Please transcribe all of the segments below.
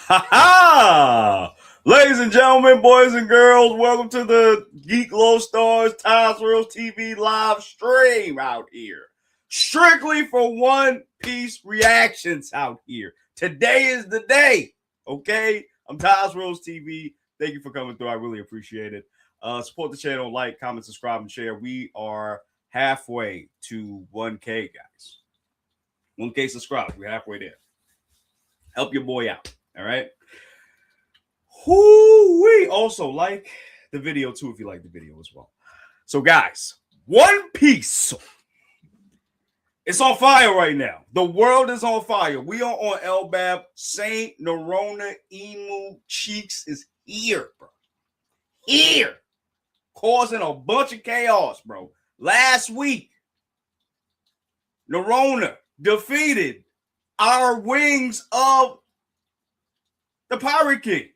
Ha ha! Ladies and gentlemen, boys and girls, welcome to the Geek Low Stars Tiles Reels TV live stream out here. Strictly for One Piece reactions out here. Today is the day, okay? I'm Tiles Reels TV. Thank you for coming through. I really appreciate it. Support the channel, like, comment, subscribe, and share. We are halfway to 1K, guys. 1K subscribers. We're halfway there. Help your boy out. All right. We also like the video too if you like the video as well. So, guys, One Piece. It's on fire right now. The world is on fire. We are on Elbaf. Saint Nerona Emu Cheeks is here, bro. Here. Causing a bunch of chaos, bro. Last week, Nerona defeated our wings of the Pirate King.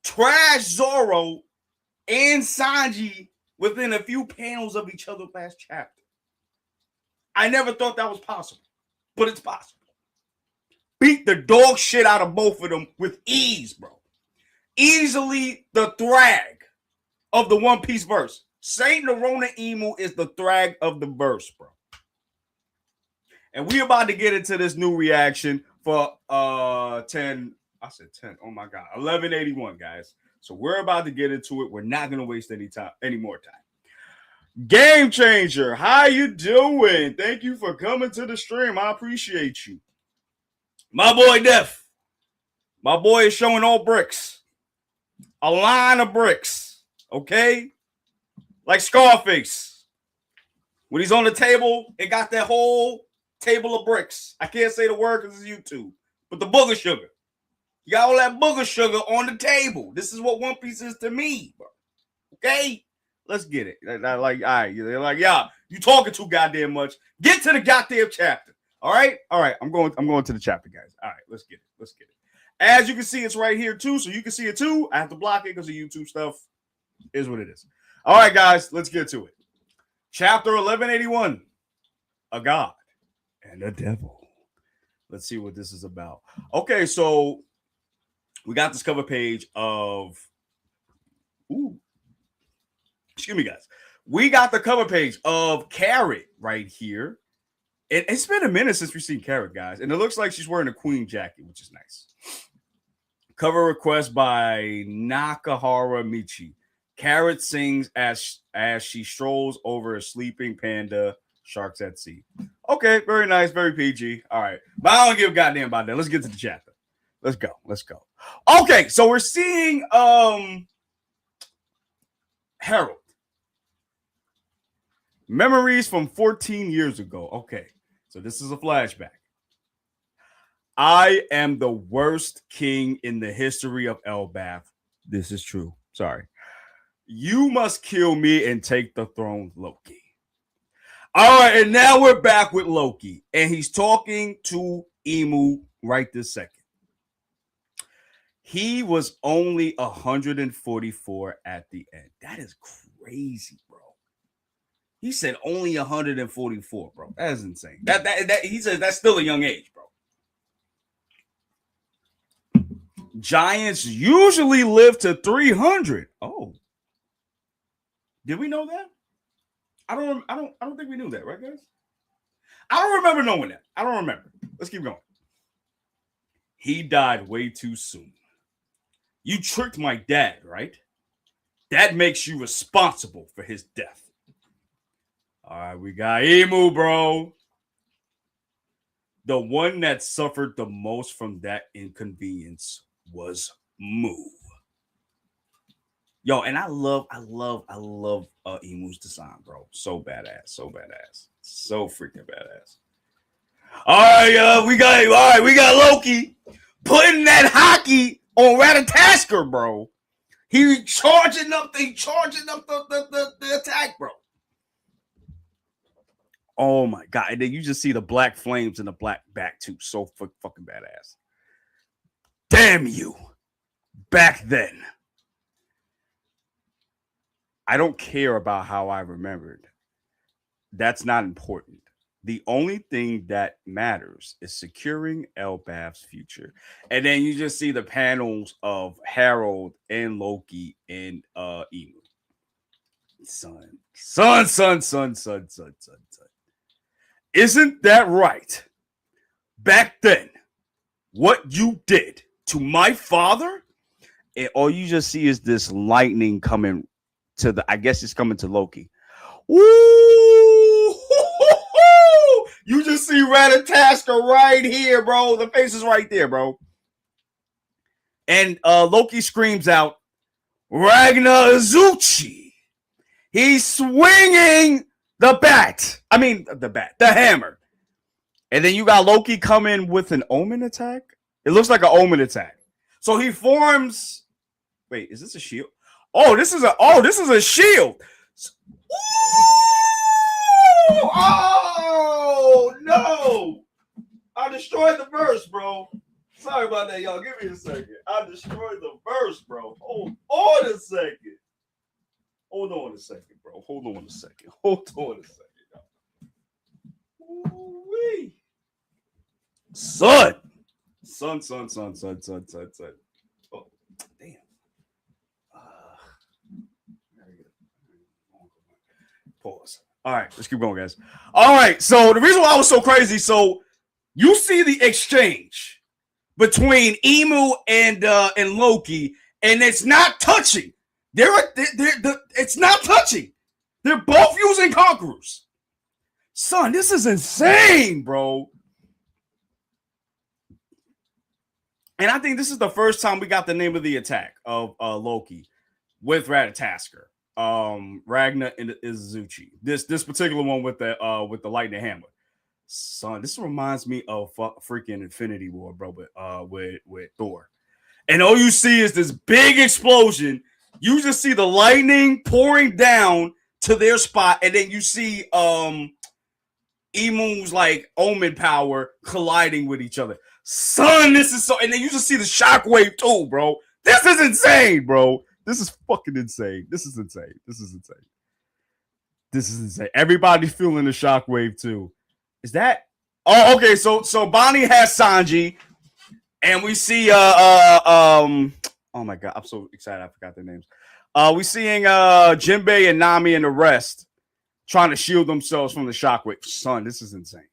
Trash Zoro and Sanji within a few panels of each other last chapter. I never thought that was possible, but it's possible. Beat the dog shit out of both of them with ease, bro. Easily the Thrag of the One Piece verse. Saint Nerona Emu is the Thrag of the verse, bro. And we about to get into this new reaction for 10. I said 10. Oh my God. 1181, guys. So we're about to get into it. We're not going to waste any more time. Game Changer, how you doing? Thank you for coming to the stream. I appreciate you. My boy Def. My boy is showing all bricks. A line of bricks. Okay? Like Scarface. When he's on the table, it got that whole table of bricks. I can't say the word because it's YouTube. But the booger sugar. You got all that booger sugar on the table. This is what One Piece is to me, bro. Okay? Let's get it. Like, all right. They're like, yeah, you talking too goddamn much. Get to the goddamn chapter. All right? All right. I'm going to the chapter, guys. All right, let's get it. As you can see, it's right here too. So you can see it too. I have to block it because of YouTube stuff. Is what it is. All right, guys, let's get to it. Chapter 1181. A God and a Devil. Let's see what this is about. Okay, so we got this cover page of excuse me, guys. We got the cover page of Carrot right here. It's been a minute since we've seen Carrot, guys. And it looks like she's wearing a queen jacket, which is nice. Cover request by Nakahara Michi. Carrot sings as she strolls over a sleeping panda, sharks at sea. Okay, very nice, very PG. All right. But I don't give a goddamn about that. Let's get to the chapter. Let's go. Okay, so we're seeing Harold. Memories from 14 years ago. Okay, so this is a flashback. I am the worst king in the history of Elbaf. This is true. Sorry. You must kill me and take the throne, Loki. All right, and now we're back with Loki, and he's talking to Emu right this second. He was only 144 at the end. That is crazy, bro. He said only 144, bro. That is insane. That he says that's still a young age, bro. Giants usually live to 300. Oh. Did we know that? I don't think we knew that, right, guys? I don't remember knowing that. I don't remember. Let's keep going. He died way too soon. You tricked my dad, right? That makes you responsible for his death. All right, we got Emu, bro. The one that suffered the most from that inconvenience was Mu. Yo, and I love Emu's design, bro. So badass, so freaking badass. All right, we got Loki putting that hockey on Ratatasker, bro. He charging up the attack, bro. Oh my God. And then you just see the black flames and the black back too. So fucking badass. Damn you. Back then. I don't care about how I remembered. That's not important. The only thing that matters is securing Elbaf's future. And then you just see the panels of Harold and Loki and Emu. Son. Isn't that right? Back then, what you did to my father, and all you just see is this lightning coming to the, I guess it's coming to Loki. Woo! You just see Ratatasker right here, bro. The face is right there, bro. And Loki screams out, Ragnar Azuchi. He's swinging the hammer. And then you got Loki come in with an omen attack. It looks like an omen attack. So he forms. Wait, is this a shield? This is a shield. Oh no! I destroyed the verse, bro. Sorry about that, y'all. Give me a second. I destroyed the verse, bro. Hold on a second. Hold on a second, bro. Ooh-wee. Son. Oh, damn. Pause. All right, let's keep going, guys. All right, so the reason why I was so crazy, so you see the exchange between Emu and Loki, and it's not touching. It's not touching. They're both using conquerors. Son, this is insane, bro. And I think this is the first time we got the name of the attack of Loki with Ratatasker. Ragnar and Azuchi. This particular one with the lightning hammer. Son, this reminds me of freaking Infinity War, bro, with Thor. And all you see is this big explosion. You just see the lightning pouring down to their spot, and then you see Emu's like omen power colliding with each other. Son, this is so, and then you just see the shockwave too, bro. This is insane, bro. This is fucking insane. This is insane. Everybody's feeling the shockwave too. Is that? Oh, okay. So Bonnie has Sanji, and we see oh my god, I'm so excited. I forgot their names. We seeing Jinbei and Nami and the rest trying to shield themselves from the shockwave. Son, this is insane.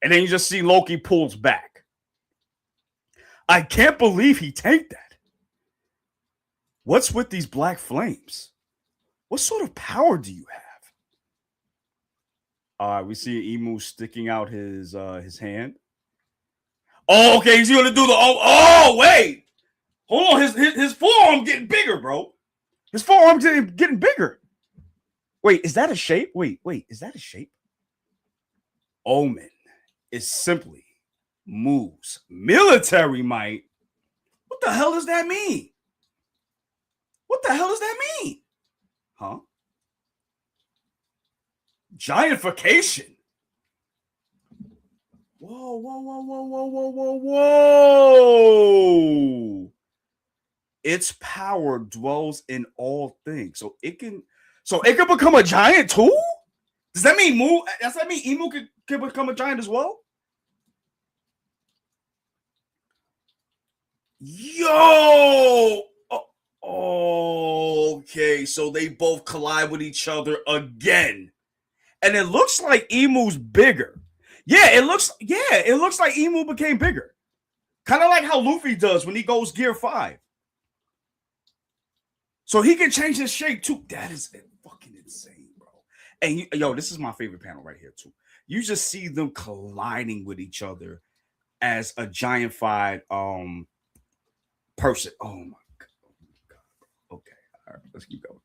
And then you just see Loki pulls back. I can't believe he tanked that. What's with these black flames? What sort of power do you have? All right, we see Emu sticking out his hand. Oh, okay, he's gonna do the wait. Hold on, his forearm getting bigger, bro. His forearm getting bigger. Wait, is that a shape? Wait, is that a shape? Omen is simply moves military might. What the hell does that mean? Huh? Giantification. Whoa. Its power dwells in all things. So it can become a giant too? Does that mean Emu can become a giant as well? Yo! Okay, so they both collide with each other again. And it looks like Emu's bigger. It looks like Emu became bigger. Kind of like how Luffy does when he goes Gear 5. So he can change his shape too. That is fucking insane, bro. And this is my favorite panel right here too. You just see them colliding with each other as a giantified person. Oh my god. Okay, all right, let's keep going.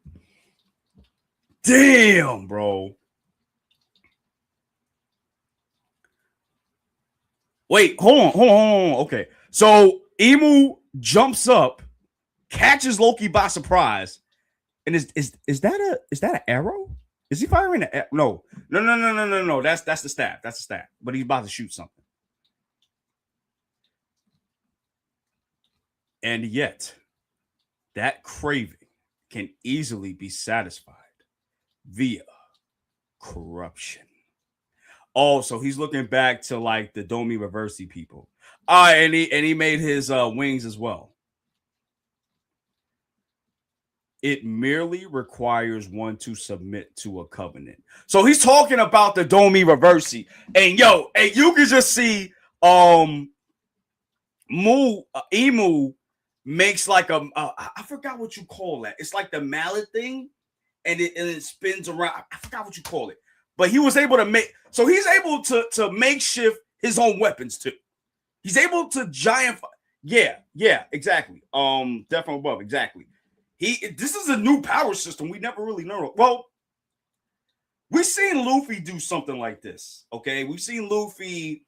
Damn, bro. Wait, hold on. Okay, so Emu jumps up, catches Loki by surprise, and is that an arrow? Is he firing an arrow? No. That's the staff. That's the staff. But he's about to shoot something. And yet, that craving can easily be satisfied via corruption. Oh, so he's looking back to like the Domi Reversi people. And he made his wings as well. It merely requires one to submit to a covenant. So he's talking about the Domi Reversi. And you can just see Emu makes like I forgot what you call that. It's like the mallet thing, and it spins around. I forgot what you call it. But he was able to he's able to makeshift his own weapons too. He's able to giant. Yeah, exactly. Definitely above, exactly. This is a new power system we never really know. Well, we've seen Luffy do something like this. Okay, we've seen Luffy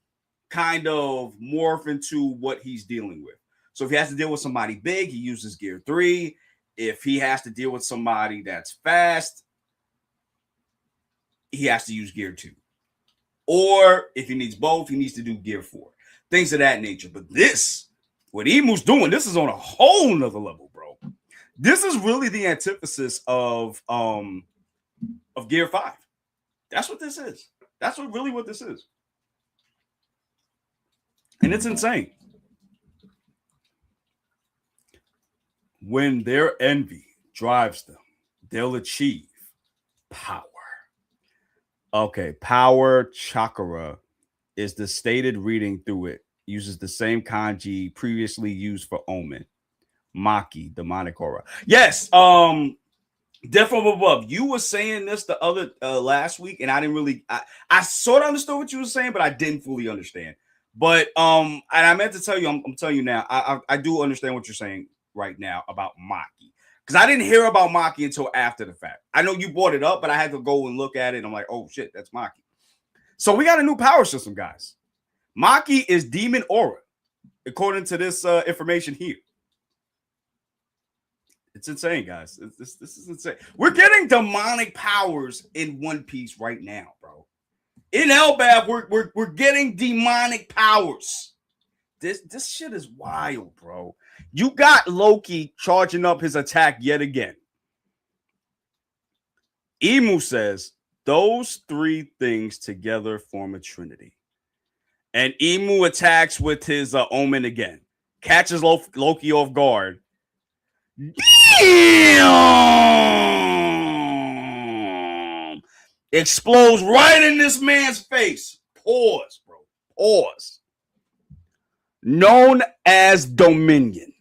kind of morph into what he's dealing with. So if he has to deal with somebody big, he uses Gear 3. If he has to deal with somebody that's fast, he has to use Gear 2. Or if he needs both, he needs to do Gear 4. Things of that nature. But what Emu's doing, this is on a whole nother level, bro. This is really the antithesis of Gear 5. That's what this is. That's what this is. And it's insane. When their envy drives them, they'll achieve power. Okay, power chakra is the stated reading through it. Uses the same kanji previously used for omen. Maki, demonic aura. Yes, Death from Above. You were saying this the other last week, and I didn't really. I sort of understood what you were saying, but I didn't fully understand. But and I meant to tell you, I'm telling you now. I do understand what you're saying right now about Maki, because I didn't hear about Maki until after the fact. I know you brought it up, but I had to go and look at it. And I'm like, oh shit, that's Maki. So we got a new power system, guys. Maki is demon aura, according to this information here. It's insane, guys. This is insane. We're getting demonic powers in One Piece right now, bro. In Elbaf, we're getting demonic powers. This shit is wild, bro. You got Loki charging up his attack yet again. Emu says those three things together form a trinity. And Emu attacks with his omen again. Catches Loki off guard. Damn! Explodes right in this man's face. Pause, bro. Pause. Known as Dominion.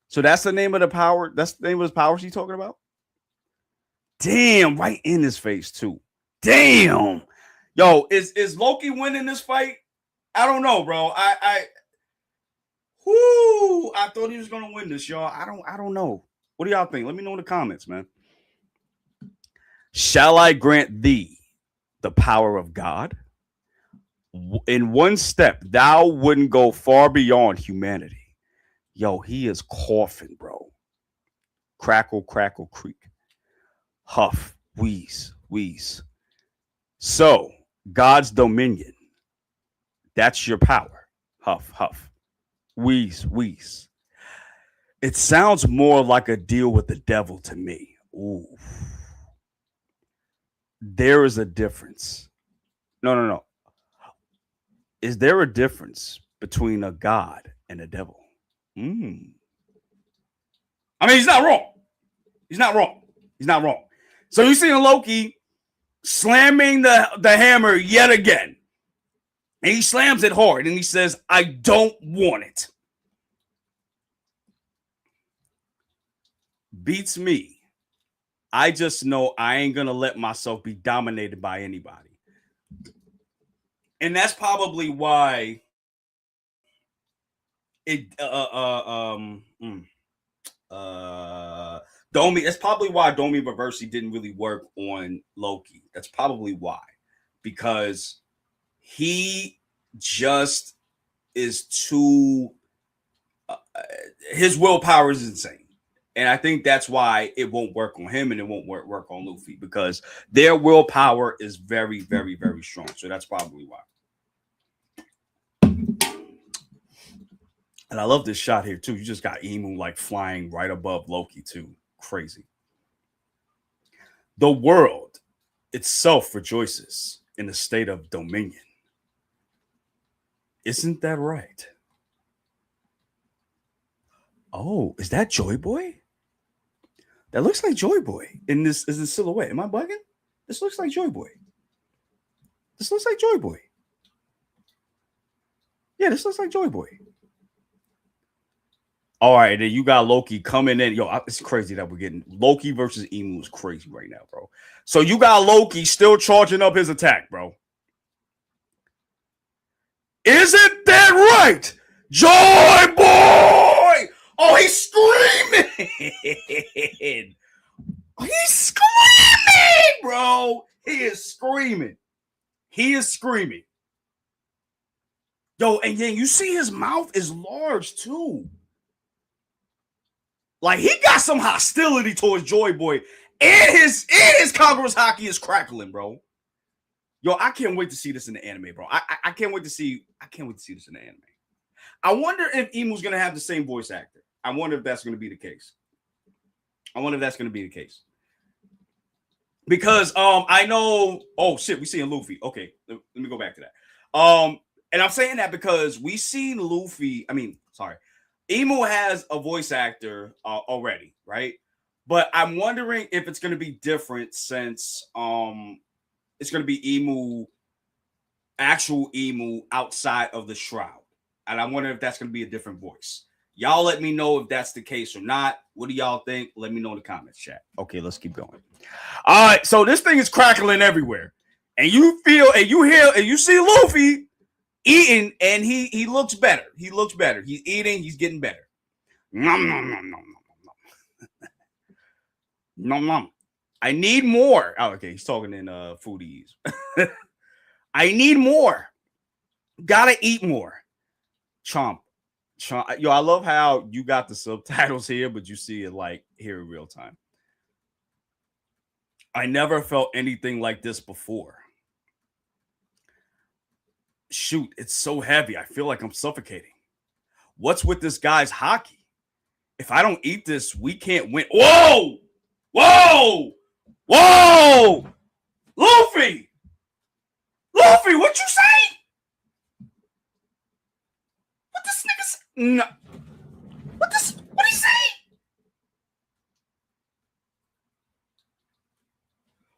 So that's the name of the power. That's the name of his power she's talking about. Damn, right in his face too. Damn. Yo, is Loki winning this fight? I don't know, bro. I thought he was gonna win this, y'all. I don't know. What do y'all think? Let me know in the comments, man. Shall I grant thee the power of God? In one step, thou wouldn't go far beyond humanity. Yo, he is coughing, bro. Crackle, crackle, creak. Huff, wheeze, wheeze. So, God's dominion. That's your power. Huff, huff. Wheeze, wheeze. It sounds more like a deal with the devil to me. Ooh. There is a difference. No. Is there a difference between a god and a devil? I mean, he's not wrong. He's not wrong. So you see Loki slamming the hammer yet again. And he slams it hard and he says, I don't want it. Beats me. I just know I ain't going to let myself be dominated by anybody. And that's probably why that's probably why Domi Reversi didn't really work on Loki. That's probably why. Because he just is too his willpower is insane. And I think that's why it won't work on him and it won't work on Luffy, because their willpower is very, very, very strong. So that's probably why. And I love this shot here too. You just got Emu like flying right above Loki too. Crazy. The world itself rejoices. in the state of dominion. Isn't that right? Oh, is that Joy Boy? That looks like Joy Boy in this is the silhouette. Am I bugging? This looks like Joy Boy. This looks like Joy Boy. Yeah, this looks like Joy Boy. All right, then you got Loki coming in. Yo, it's crazy that we're getting Loki versus Emu is crazy right now, bro. So you got Loki still charging up his attack, bro. Isn't that right? Joy Boy! Oh, he's screaming! He's screaming, bro. He is screaming. He is screaming. Yo, and then you see his mouth is large too. Like he got some hostility towards Joy Boy, and his Conqueror's Haki is crackling, bro. Yo, I can't wait to see this in the anime, bro. I can't wait to see. I can't wait to see this in the anime. I wonder if Emu's gonna have the same voice actor. I wonder if that's gonna be the case. Because I know. Oh shit, we seeing Luffy. Okay, let me go back to that. And I'm saying that because we seen Luffy. Emu has a voice actor already, right? But I'm wondering if it's going to be different since it's going to be actual Emu outside of the shroud. And I wonder if that's going to be a different voice. Y'all let me know if that's the case or not. What do y'all think? Let me know in the comments, chat. Okay, let's keep going. All right, so this thing is crackling everywhere. And you feel, and you hear, and you see Luffy eating, and he looks better. He looks better. He's eating. He's getting better. Nom, nom, nom, nom, nom, nom. Nom, nom. I need more. Oh, okay. He's talking in foodies. I need more. Gotta eat more. Chomp. Chomp. Yo, I love how you got the subtitles here, but you see it like here in real time. I never felt anything like this before. Shoot, it's so heavy. I feel like I'm suffocating. What's with this guy's haki? If I don't eat this, we can't win. Whoa! Whoa! Whoa! Luffy! Luffy, what you say? What this nigga say? No. What he say?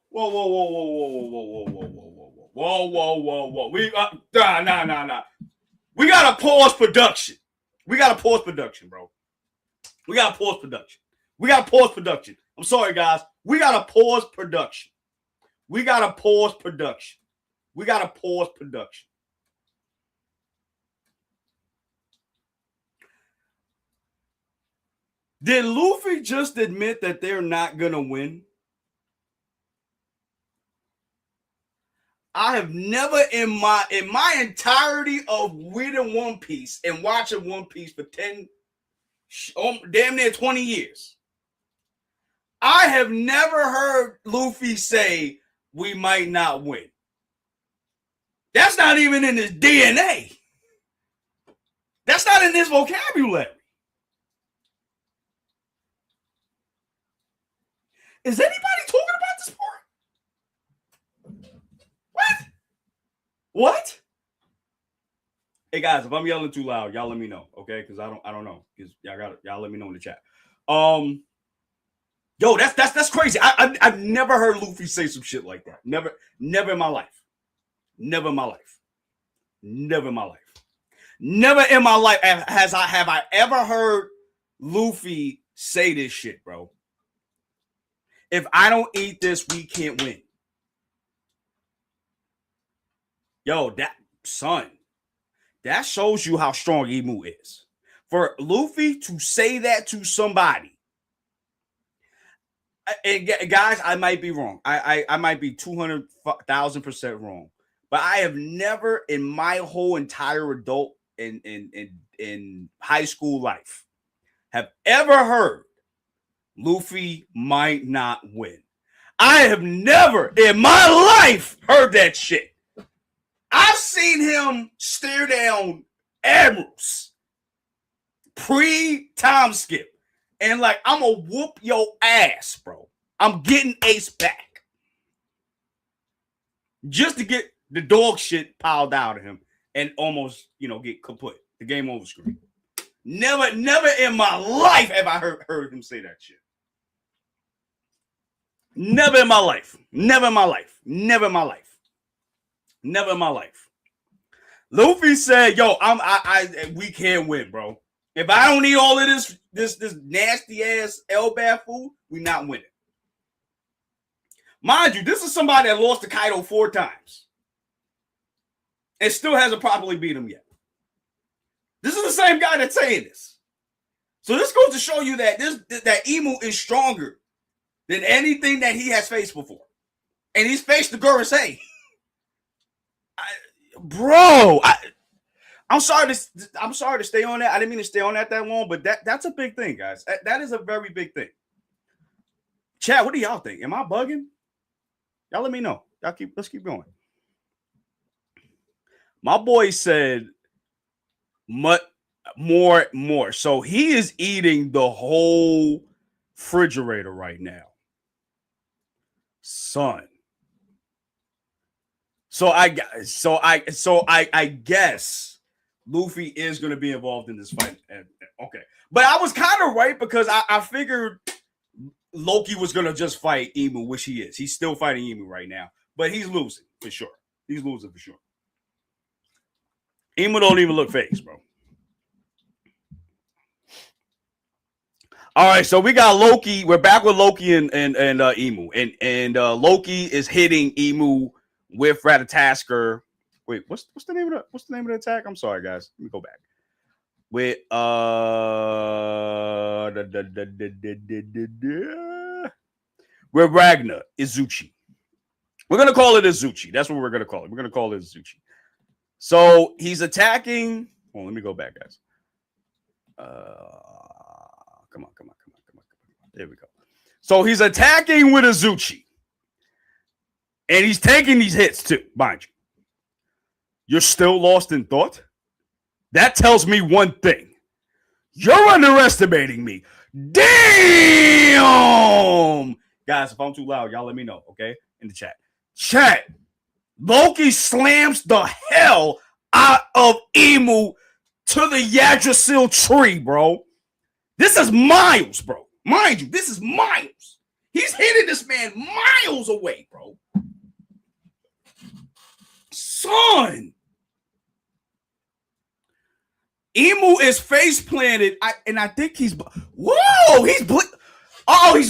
Whoa, whoa, whoa, whoa, whoa, whoa, whoa, whoa, whoa, whoa. Whoa, whoa, whoa, whoa. We nah. We gotta pause production. We gotta pause production, bro. We gotta pause production. I'm sorry, guys. We gotta pause production. Did Luffy just admit that they're not gonna win? I have never in my entirety of reading One Piece and watching One Piece for damn near 20 years. I have never heard Luffy say we might not win. That's not even in his DNA. That's not in his vocabulary. Is anybody talking about this part? What? Hey guys, if I'm yelling too loud, y'all let me know, okay? Because I don't know. Because y'all let me know in the chat. Yo, that's crazy. I've never heard Luffy say some shit like that. Never in my life. Never in my life have I ever heard Luffy say this shit, bro. If I don't eat this, we can't win. Yo, that shows you how strong Emu is. For Luffy to say that to somebody, and guys, I might be wrong. I might be 200,000% wrong. But I have never in my whole entire adult in high school life have ever heard Luffy might not win. I have never in my life heard that shit. I've seen him stare down admirals pre-time skip. And like, I'm gonna whoop your ass, bro. I'm getting Ace back. just to get the dog shit piled out of him and almost, get kaput. The game over screen. Never in my life have I heard him say that shit. Never in my life. Never in my life. Never in my life. Never in my life. Luffy said, "Yo, we can't win, bro. If I don't eat all of this nasty ass Elbaf food, we not winning." Mind you, this is somebody that lost to Kaido 4 times and still hasn't properly beat him yet. This is the same guy that's saying this. So this goes to show you that that Imu is stronger than anything that he has faced before. And he's faced the Gorosei. I'm sorry to stay on that. I didn't mean to stay on that long, but that's a big thing, guys. That is a very big thing. Chat, what do y'all think? Am I bugging? Y'all let me know. Let's keep going. My boy said more. So he is eating the whole refrigerator right now. Son. So I guess Luffy is going to be involved in this fight. Okay. But I was kind of right because I figured Loki was going to just fight Imu, which he is. He's still fighting Imu right now. But he's losing for sure. Imu don't even look phased, bro. All right, so we got Loki. We're back with Loki and Imu. And Loki is hitting Imu with Ratatasker. Wait, what's the name of the attack? I'm sorry, guys. Let me go back. With with Ragnar Izuchi. We're gonna call it Izuchi. That's what we're gonna call it. We're gonna call it Izuchi. So he's attacking. Oh, let me go back, guys. Come on. There we go. So he's attacking with Izuchi. And he's taking these hits too, mind you. You're still lost in thought? That tells me one thing. You're underestimating me. Damn! Guys, if I'm too loud, y'all let me know, okay? In the chat. Chat. Loki slams the hell out of Imu to the Yggdrasil tree, bro. This is miles, bro. Mind you, this is miles. He's hitting this man miles away, bro. Son. Imu is face planted, and I think he's. Whoa! He's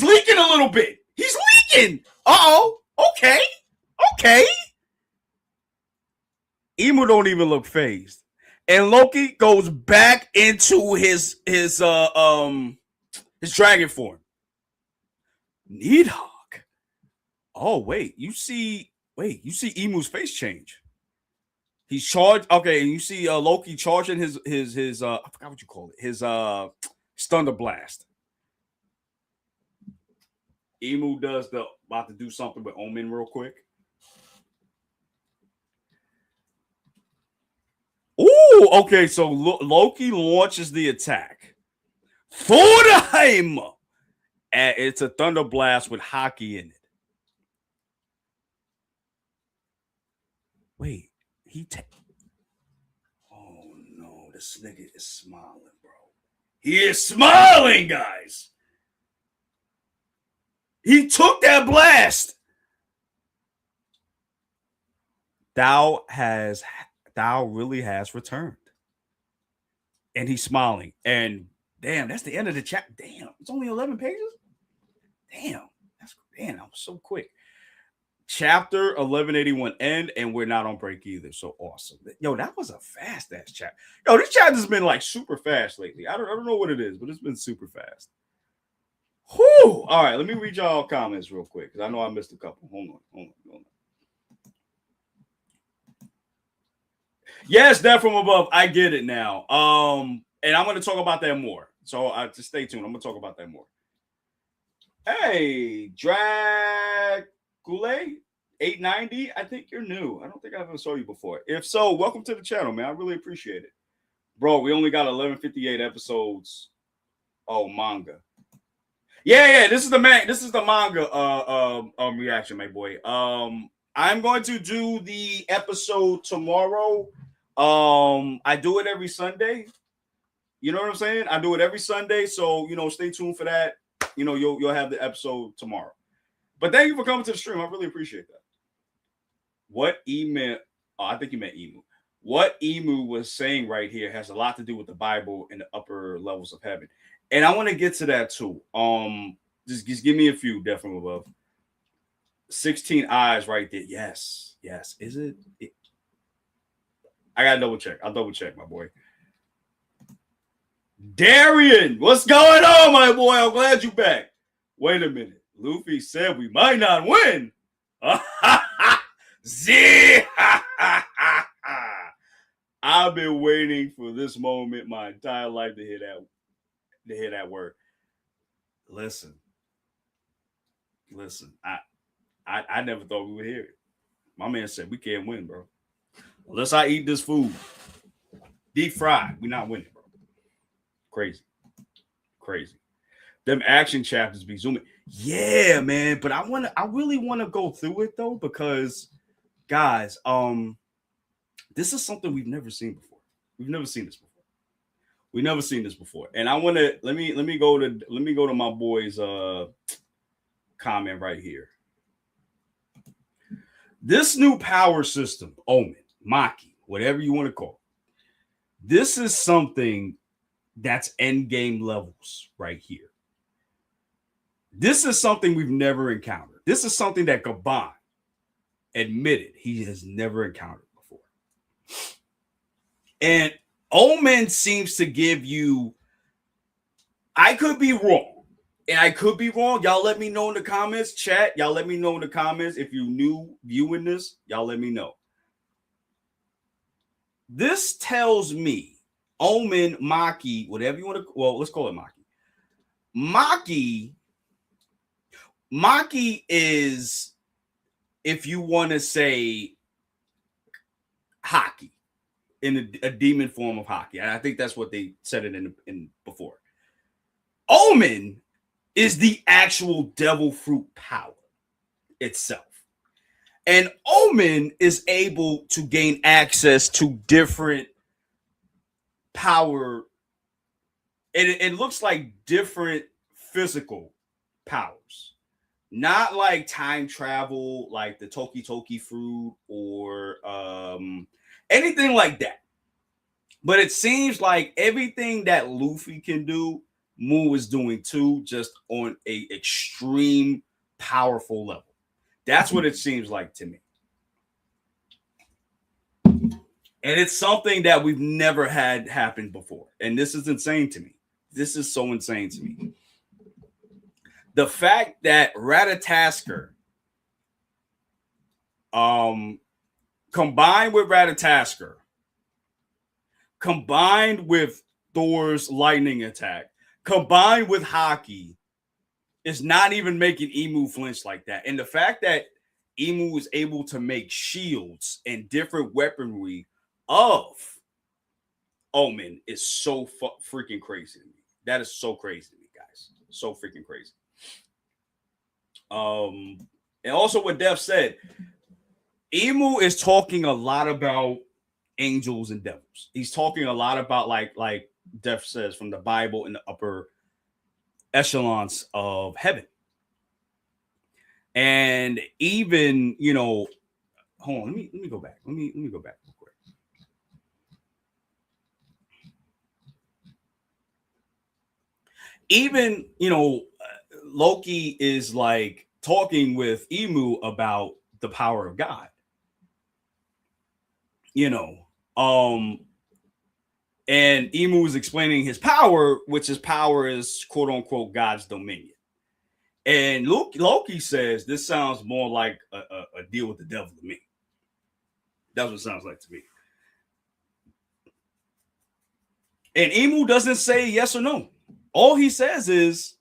leaking a little bit. He's leaking. Okay. Imu don't even look phased, and Loki goes back into his dragon form. Nidhogg. Oh wait, you see Imu's face change. He's charged. Okay, and you see Loki charging his I forgot what you call it. His Thunder Blast. Imu does about to do something with Omen real quick. Ooh, okay. So Loki launches the attack. Thorheim! And it's a Thunder Blast with Haki in it. Wait. Oh no, this nigga is smiling, bro. He is smiling, guys. He took that blast. Thou really has returned. And he's smiling. And damn, that's the end of the chat. Damn, it's only 11 pages? Damn, that was so quick. Chapter 1181 end, and we're not on break either. So awesome. Yo, that was a fast ass chat. Yo, this chat has been like super fast lately. I don't know what it is, but it's been super fast. Whew. All right, let me read y'all comments real quick because I know I missed a couple. Hold on. Yes, that from above. I get it now. And I'm going to talk about that more. So just stay tuned. I'm going to talk about that more. Hey, Drag Goulet 890. I think you're new. I don't think I ever saw you before. If so, welcome to the channel, man. I really appreciate it. Bro, we only got 1158 episodes. Oh, manga. Yeah. This is the manga reaction, my boy. I'm going to do the episode tomorrow. I do it every Sunday. You know what I'm saying? I do it every Sunday, so stay tuned for that. You'll have the episode tomorrow. But thank you for coming to the stream. I really appreciate that. What email? Oh, I think you meant Emu. What Emu was saying right here has a lot to do with the Bible and the upper levels of heaven, and I want to get to that too. Just give me a few. Definitely love. 16 eyes right there. Yes. Is it? I gotta double check. I'll double check, my boy. Darian, what's going on, my boy? I'm glad you back. Wait a minute. Luffy said we might not win. Z. I've been waiting for this moment my entire life to hear that word. Listen. I never thought we would hear it. My man said we can't win, bro. Unless I eat this food deep fried, we're not winning, bro. Crazy. Them action chapters be zooming. Yeah, man. But I really want to go through it though, because guys, this is something we've never seen before. We've never seen this before. And I want to let me go to my boy's comment right here. This new power system, Omen, Maki, whatever you want to call it, this is something that's end game levels right here. This is something we've never encountered. This is something that Gaban admitted he has never encountered before. And Omen seems to give you, I could be wrong. And I could be wrong. Y'all let me know in the comments. Chat, y'all let me know in the comments. If you new viewing this, y'all let me know. This tells me Omen, Maki, whatever you want to, well, let's call it Maki. Maki is, if you want to say, Haki, in a demon form of Haki. And I think that's what they said it in before. Omen is the actual devil fruit power itself. And Omen is able to gain access to different power. It looks like different physical powers. Not like time travel, like the Toki fruit or anything like that. But it seems like everything that Luffy can do, Mu is doing too, just on a extreme powerful level. That's what it seems like to me. And it's something that we've never had happen before. And this is insane to me. This is so insane to me. The fact that Ratatoskr, combined with Ratatoskr, combined with Thor's lightning attack, combined with Haki, is not even making Emu flinch like that. And the fact that Emu is able to make shields and different weaponry of Omen is so freaking crazy to me. That is so crazy to me, guys. So freaking crazy. And also what Def said, Emu is talking a lot about angels and devils. He's talking a lot about like Def says, from the Bible in the upper echelons of heaven. And even, hold on, let me go back. Let me go back real quick. Even, Loki is like talking with Emu about the power of God. And Emu is explaining his power, which his power is quote unquote God's dominion. And Loki says this sounds more like a deal with the devil to me. That's what it sounds like to me. And Emu doesn't say yes or no. All he says is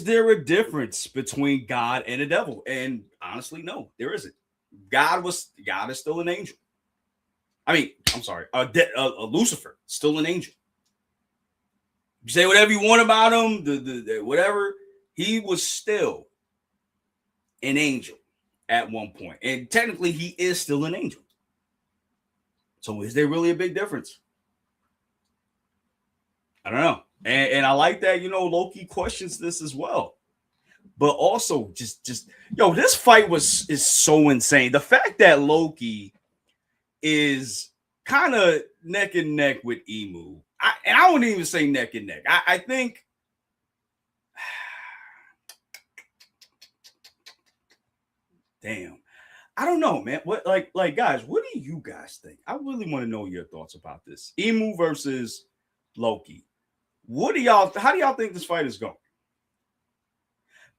there a difference between God and the devil? And honestly, no, there isn't. God is still an angel. I mean, I'm sorry, Lucifer, still an angel. You say whatever you want about him, the whatever, he was still an angel. at one point. And technically, he is still an angel. So is there really a big difference? I don't know. And I like that, Loki questions this as well. But also just this fight is so insane. The fact that Loki is kind of neck and neck with Emu. I wouldn't even say neck and neck. I think damn. I don't know, man. What like guys, what do you guys think? I really want to know your thoughts about this. Emu versus Loki. How do y'all think this fight is going?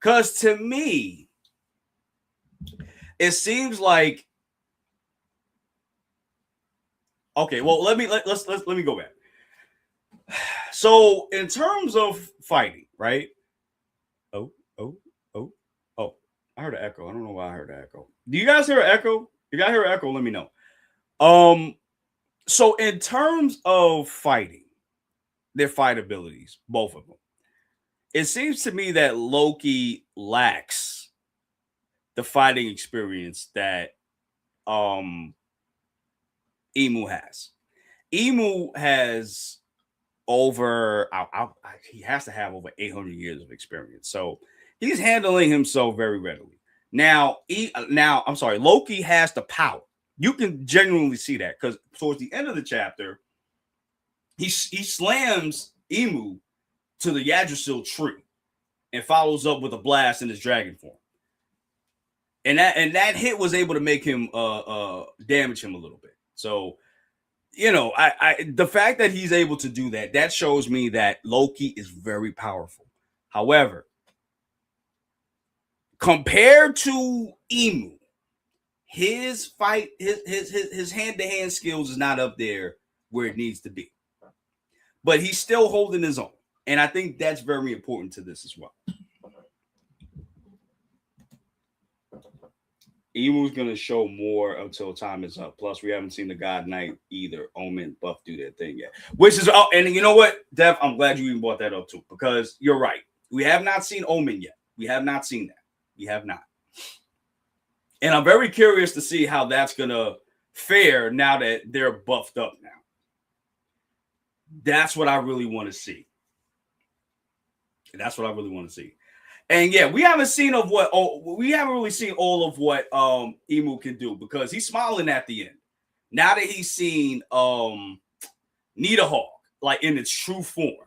Because to me, it seems like okay. Well, let me go back. So, in terms of fighting, right? Oh! I heard an echo. I don't know why I heard an echo. Do you guys hear an echo? If you guys hear an echo, let me know. So in terms of fighting, their fight abilities, both of them, it seems to me that Loki lacks the fighting experience that Emu has. Emu has he has to have over 800 years of experience. So he's handling himself very readily. Now, I'm sorry, Loki has the power. You can genuinely see that because towards the end of the chapter, he slams Emu to the Yggdrasil tree and follows up with a blast in his dragon form. And that hit was able to make him damage him a little bit. So, the fact that he's able to do that shows me that Loki is very powerful. However, compared to Emu, his fight, his hand-to-hand skills is not up there where it needs to be. But he's still holding his own. And I think that's very important to this as well. Emu's going to show more until time is up. Plus, we haven't seen the God Knight either. Omen, Buff do that thing yet. Which is, and you know what, Dev, I'm glad you even brought that up too. Because you're right. We have not seen Omen yet. We have not seen that. We have not. And I'm very curious to see how that's going to fare now that they're buffed up now. That's what I really want to see. That's what I really want to see. And yeah, we haven't really seen all of what Emu can do because he's smiling at the end. Now that he's seen Nighthawk like in its true form.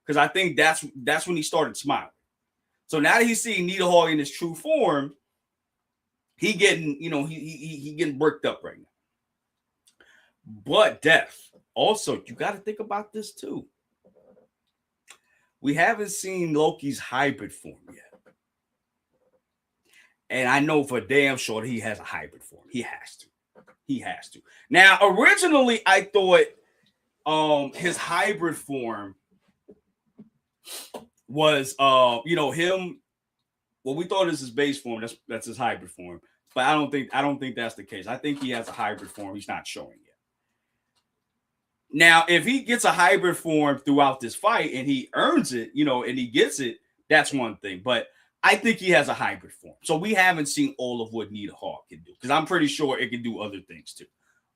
Because I think that's when he started smiling. So now that he's seeing Nighthawk in his true form, he getting, he getting bricked up right now. But Death, also, you got to think about this too. We haven't seen Loki's hybrid form yet. And I know for damn sure he has a hybrid form. He has to. Now, originally, I thought his hybrid form was, him. Well, we thought is his base form. That's his hybrid form. But I don't think that's the case. I think he has a hybrid form. He's not showing yet. Now, if he gets a hybrid form throughout this fight and he earns it, and he gets it, that's one thing. But I think he has a hybrid form. So we haven't seen all of what Nighthawk can do because I'm pretty sure it can do other things too.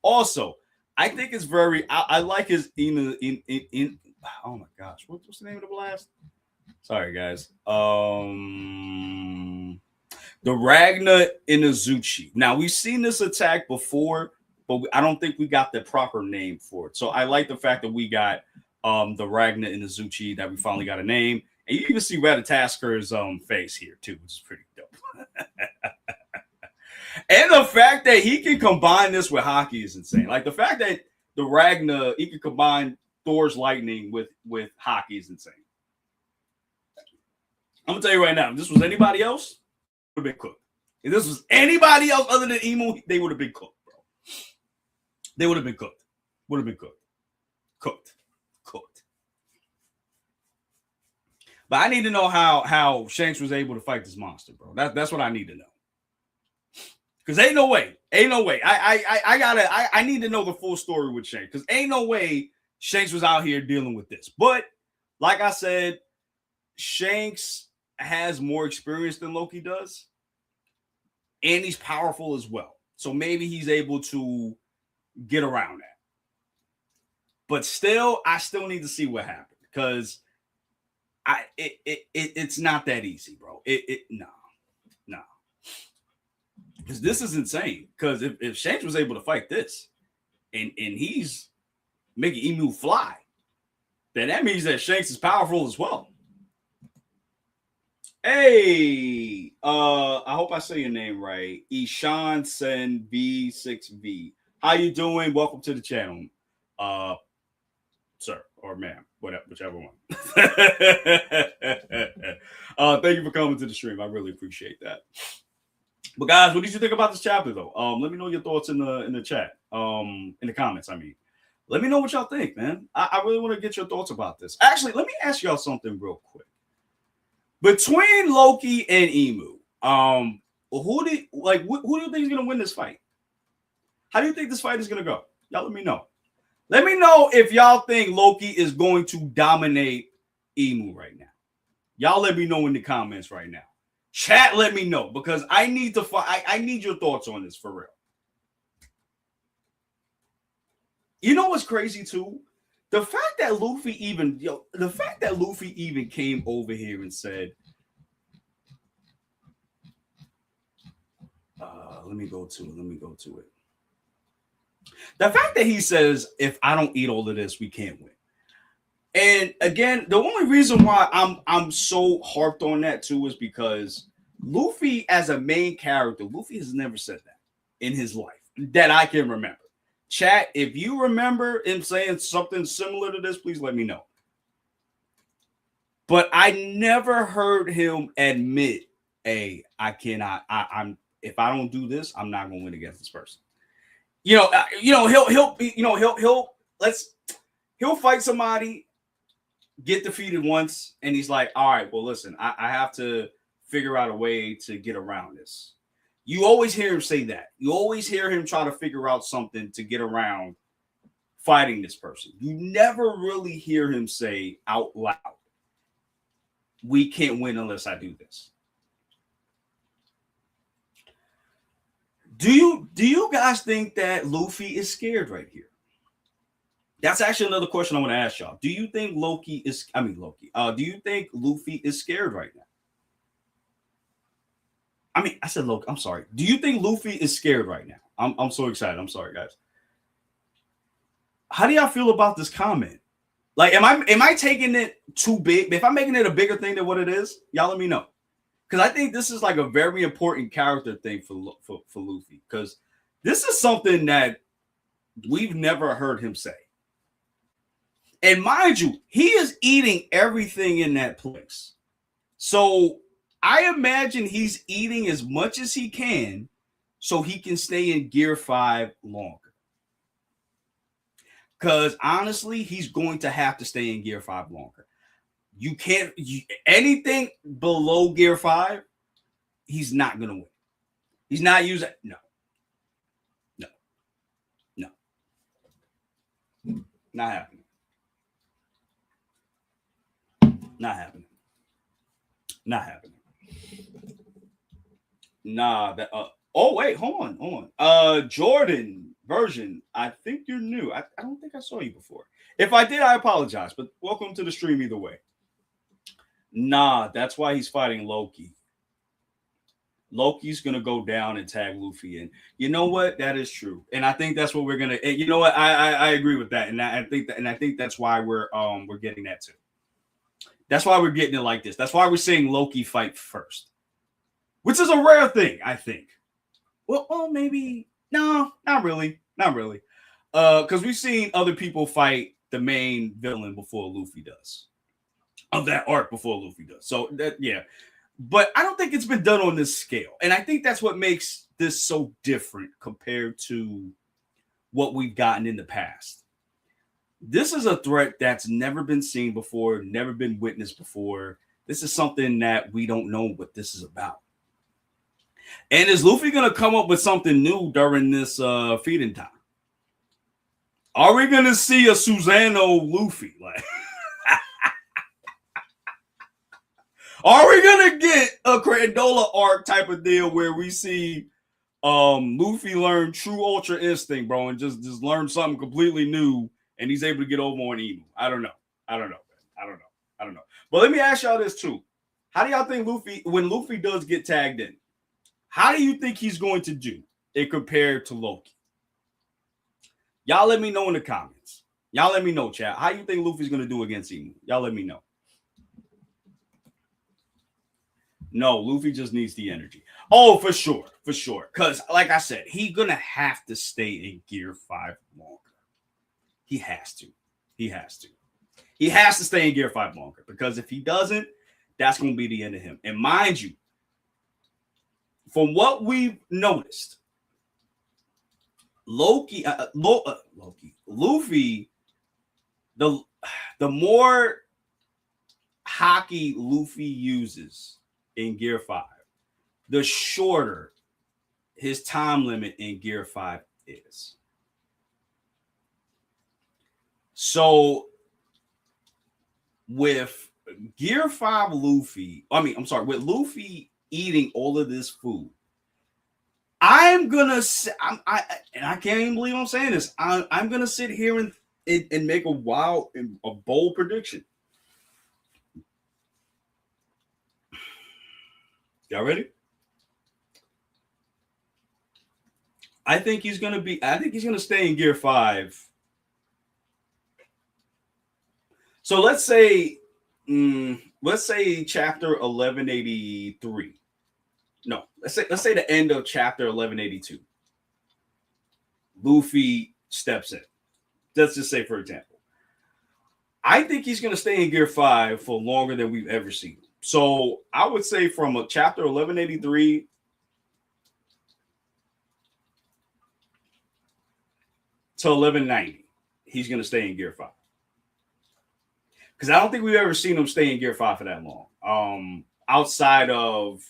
Also, I think it's I like his oh my gosh, what's the name of the blast? Sorry, guys. The Ragna Inazuchi. Now, we've seen this attack before, but I don't think we got the proper name for it. So I like the fact that we got the Ragna Inazuchi, that we finally got a name. And you even see Ratatasker's face here, too, which is pretty dope. And the fact that he can combine this with Haki is insane. Like, the fact that the Ragna, he can combine Thor's lightning with Haki is insane. I'm going to tell you right now, if this was anybody else, would have been cooked. If this was anybody else other than Emu, they would have been cooked, bro. They would have been cooked. Would have been cooked. Cooked. But I need to know how Shanks was able to fight this monster, bro. That's what I need to know. Because ain't no way. I need to know the full story with Shanks. Because ain't no way Shanks was out here dealing with this. But like I said, Shanks has more experience than Loki does. and he's powerful as well. So maybe he's able to get around that. But still, I still need to see what happened because it's not that easy, bro. No. Because this is insane. Because if Shanks was able to fight this, and he's making Emu fly, then that means that Shanks is powerful as well. Hey, I hope I say your name right. Ishan Sen V6V. How you doing? Welcome to the channel. Sir or ma'am, whichever one. Thank you for coming to the stream. I really appreciate that. But guys, what did you think about this chapter though? Let me know your thoughts in the chat. In the comments, I mean. Let me know what y'all think, man. I really want to get your thoughts about this. Actually, let me ask y'all something real quick. Between Loki and Emu, who do you think is gonna win this fight? How do you think this fight is gonna go? Y'all let me know. Let me know if y'all think Loki is going to dominate Emu right now. Y'all let me know in the comments right now. Chat, let me know because I need to I need your thoughts on this for real. You know what's crazy too? The fact that Luffy even came over here and said, let me go to it. The fact that he says, if I don't eat all of this, we can't win. And again, the only reason why I'm so harped on that too is because Luffy, as a main character, Luffy has never said that in his life that I can remember. Chat, if you remember him saying something similar to this, please let me know. But I never heard him admit, "Hey, I cannot. I'm if I don't do this, I'm not going to win against this person." He'll fight somebody, get defeated once, and he's like, "All right, well, listen, I have to figure out a way to get around this." You always hear him say that. You always hear him try to figure out something to get around fighting this person. You never really hear him say out loud, "We can't win unless I do this." Do you guys think that Luffy is scared right here? That's actually another question I want to ask y'all. Do you think do you think Luffy is scared right now? I said Loki. I'm sorry. Do you think Luffy is scared right now? I'm so excited. I'm sorry, guys. How do y'all feel about this comment? Like, am I taking it too big? If I'm making it a bigger thing than what it is, y'all let me know. Because I think this is like a very important character thing for Luffy. Because this is something that we've never heard him say. And mind you, he is eating everything in that place. So I imagine he's eating as much as he can so he can stay in Gear 5 longer. Because honestly, he's going to have to stay in Gear 5 longer. You can't, anything below Gear 5, he's not going to win. He's not using, no. Not happening. Not happening. Not happening. Nah, that oh wait, hold on. Jordan version. I think you're new. I don't think I saw you before. If I did, I apologize, but welcome to the stream either way. Nah, that's why he's fighting Loki. Loki's gonna go down and tag Luffy, and you know what? That is true, and I think that's what we're gonna. You know what? I agree with that, and I think that's why we're getting that too. That's why we're getting it like this. That's why we're seeing Loki fight first, which is a rare thing, I think. Well, maybe no, not really, because we've seen other people fight the main villain before Luffy does, of that arc before Luffy does. So that but I don't think it's been done on this scale, and I think that's what makes this so different compared to what we've gotten in the past. This is a threat that's never been seen before, never been witnessed before. This is something that we don't know what this is about. And is Luffy going to come up with something new during this feeding time? Are we going to see a Susanoo Luffy? Like, are we going to get a Grandola arc type of deal where we see Luffy learned true Ultra Instinct, bro, and just learned something completely new, and he's able to get over on Emu. I don't know. But let me ask y'all this too. How do y'all think when Luffy does get tagged in, how do you think he's going to do it compared to Loki? Y'all let me know in the comments. Y'all let me know, chat. How you think Luffy's going to do against Emu? Y'all let me know. No, Luffy just needs the energy. Oh, for sure. Because, like I said, he's going to have to stay in Gear 5 longer. He has to. He has to stay in Gear 5 longer. Because if he doesn't, that's going to be the end of him. And mind you, from what we've noticed, Luffy, the more hockey Luffy uses in Gear 5, the shorter his time limit in Gear 5 is. So with Gear 5 Luffy, with Luffy eating all of this food, I'm gonna say, I can't even believe I'm saying this. I'm gonna sit here and make a bold prediction. Y'all ready? I think he's gonna stay in Gear 5. So let's say chapter 1183. No, let's say the end of chapter 1182. Luffy steps in. Let's just say, for example, I think he's going to stay in Gear 5 for longer than we've ever seen. So I would say from chapter 1183 to 1190, he's going to stay in Gear 5. Because I don't think we've ever seen him stay in Gear 5 for that long. Outside of...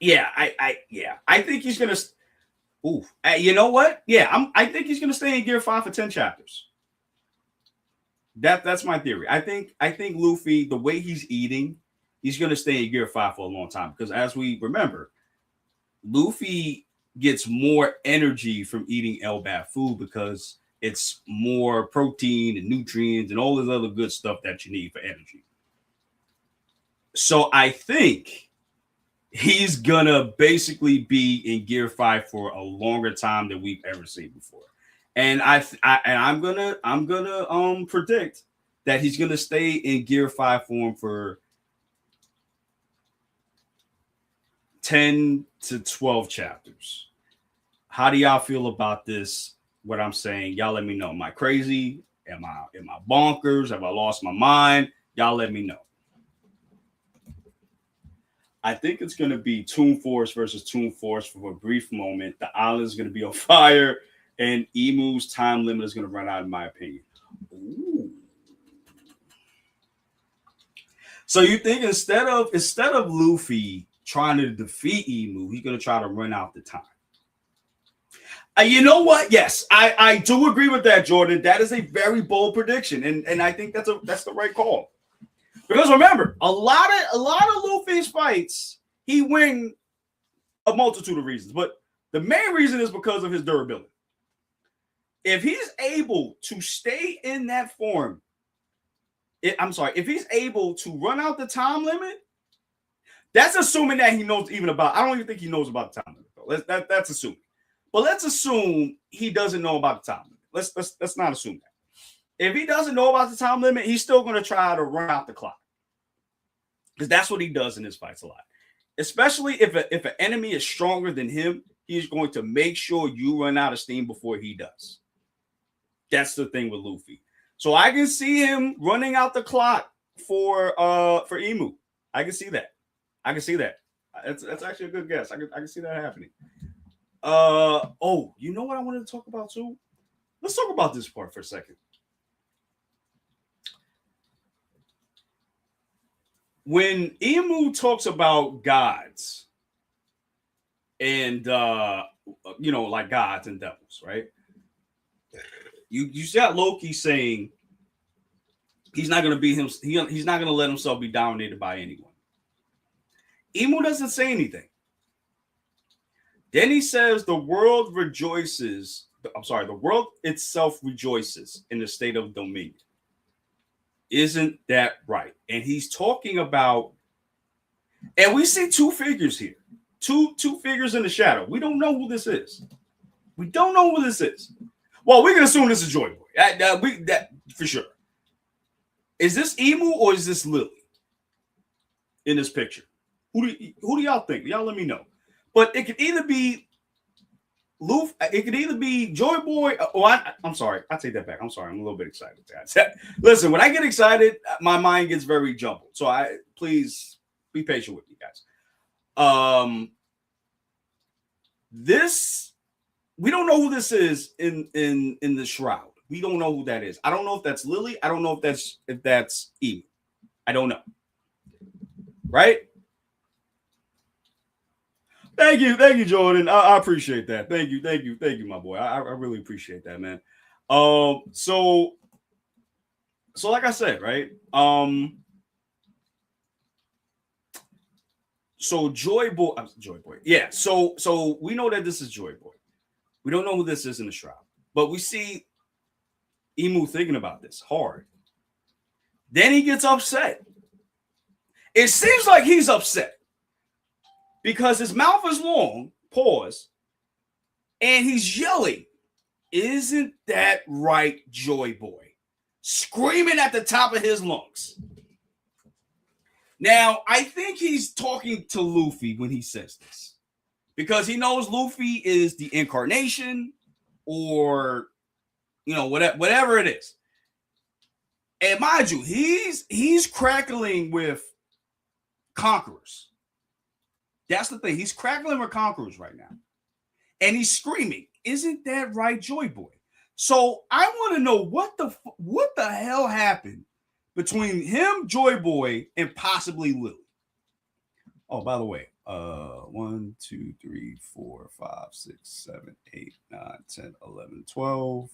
I think he's going to... you know what? Yeah, I think he's going to stay in Gear 5 for 10 chapters. That's my theory. I think Luffy, the way he's eating, he's going to stay in Gear 5 for a long time. Because as we remember, Luffy gets more energy from eating Elbaf food because it's more protein and nutrients and all this other good stuff that you need for energy. So I think he's gonna basically be in Gear 5 for a longer time than we've ever seen before. And I'm gonna predict that he's gonna stay in Gear 5 form for 10 to 12 chapters. How do y'all feel about this? What I'm saying, y'all let me know. Am I crazy? Am I bonkers? Have I lost my mind? Y'all let me know. I think it's going to be Toon Force versus Toon Force for a brief moment. The island is going to be on fire, and Emu's time limit is going to run out, in my opinion. Ooh. So you think instead of Luffy trying to defeat Emu, he's going to try to run out the time? You know what? Yes, I do agree with that, Jordan. That is a very bold prediction, and I think that's the right call. Because remember, a lot of Luffy's fights, he win a multitude of reasons, but the main reason is because of his durability. If he's able to stay in that form, if he's able to run out the time limit, that's assuming that he knows even about. I don't even think he knows about the time limit, though. That's assuming. But let's assume he doesn't know about the time limit. Let's not assume that. If he doesn't know about the time limit, he's still going to try to run out the clock. Because that's what he does in his fights a lot. Especially if an enemy is stronger than him, he's going to make sure you run out of steam before he does. That's the thing with Luffy. So I can see him running out the clock for Emu. I can see that. That's actually a good guess. I can see that happening. You know what I wanted to talk about too? Let's talk about this part for a second. When Emu talks about gods and like gods and devils, right? You got Loki saying he's not going to be him. He's not going to let himself be dominated by anyone. Emu doesn't say anything. Then he says the world rejoices. I'm sorry, the world itself rejoices in the state of dominion. Isn't that right? And he's talking about, and we see two figures here, two figures in the shadow. We don't know who this is. We don't know who this is. Well, we can assume this is Joy Boy. That for sure. Is this Emu or is this Lily in this picture? Who do y'all think? Y'all let me know. But it could either be Luffy, it could either be Joy Boy, or I'm sorry, I take that back. I'm sorry, I'm a little bit excited, guys. Listen, when I get excited, my mind gets very jumbled. So please be patient with me, guys. This, we don't know who this is in the shroud. We don't know who that is. I don't know if that's Lily. I don't know if that's Emu. I don't know. Right? Thank you, Jordan. I appreciate that. Thank you, my boy. I really appreciate that, man. So like I said, right? So Joy Boy, yeah. So we know that this is Joy Boy. We don't know who this is in the shroud, but we see Emu thinking about this hard. Then he gets upset. It seems like he's upset because his mouth is long, pause, and he's yelling, "Isn't that right, Joy Boy?" Screaming at the top of his lungs. Now, I think he's talking to Luffy when he says this, because he knows Luffy is the incarnation, or whatever it is. And mind you, he's crackling with conquerors. That's the thing. He's crackling with conquerors right now. And he's screaming, "Isn't that right, Joy Boy?" So I want to know what the hell happened between him, Joy Boy, and possibly Lily. Oh, by the way, 1, 2, 3, 4, 5, 6, 7, 8, 9, 10, 11, 12.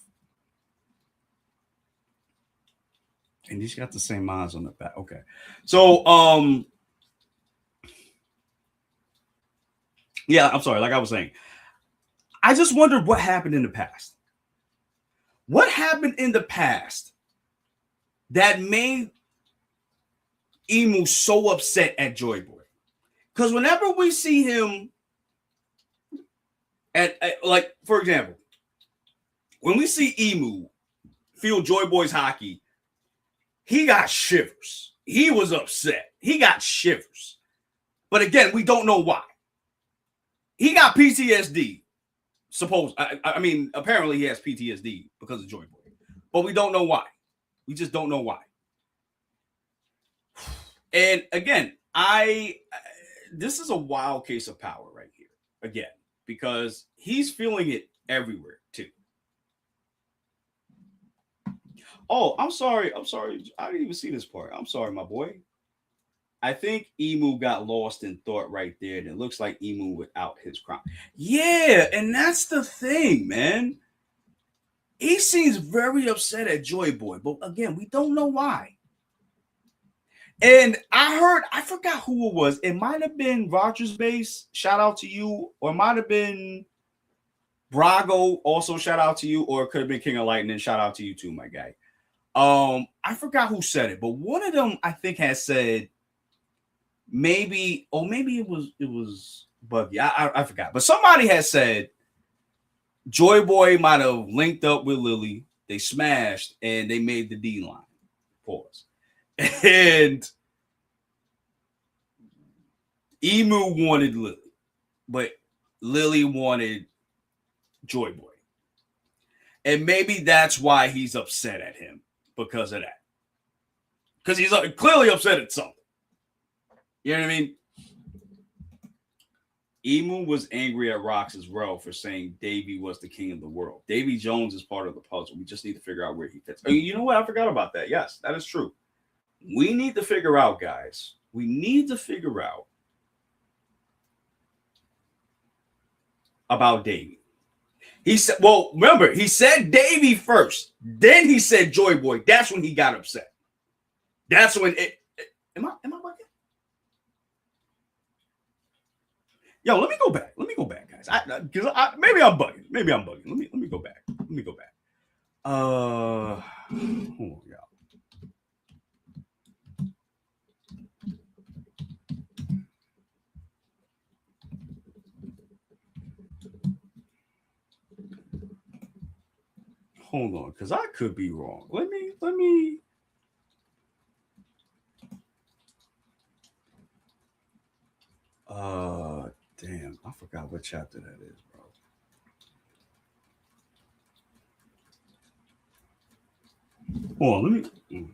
And he's got the same eyes on the back. Okay. So, yeah, I'm sorry. Like I was saying, I just wondered what happened in the past. What happened in the past that made Emu so upset at Joy Boy? Because whenever we see him at like, for example, when we see Emu feel Joy Boy's hockey, he got shivers. He was upset. He got shivers. But again, we don't know why. He got PTSD. I mean, apparently he has PTSD because of Joy Boy. But we don't know why. We just don't know why. And again, this is a wild case of power right here. Again, because he's feeling it everywhere too. Oh, I'm sorry. I didn't even see this part. I'm sorry, my boy. I think Emu got lost in thought right there. And it looks like Emu without his crown. Yeah, and that's the thing, man. He seems very upset at Joy Boy. But again, we don't know why. And I forgot who it was. It might have been Rogers Base. Shout out to you. Or it might have been Brago. Also, shout out to you. Or it could have been King of Lightning. Shout out to you too, my guy. I forgot who said it, but one of them I think has said maybe it was Buggy. I forgot, but somebody has said Joy Boy might have linked up with Lily. They smashed and they made the D line. Pause. And Emu wanted Lily, but Lily wanted Joy Boy, and maybe that's why he's upset at him. Because of that. Because he's clearly upset at something. You know what I mean? Emu was angry at Rocks as well for saying Davy was the king of the world. Davy Jones is part of the puzzle. We just need to figure out where he fits. You know what? I forgot about that. Yes, that is true. We need to figure out, guys. We need to figure out about Davy. He said, well, remember, he said Davy first. Then he said Joy Boy. That's when he got upset. That's when am I working? Yo, let me go back. Let me go back, guys. Because maybe I'm bugging. Maybe I'm bugging. Let me go back. Let me go back. Hold on, y'all. Hold on, because I could be wrong. Let me. Damn, I forgot what chapter that is, bro. Hold on, let me.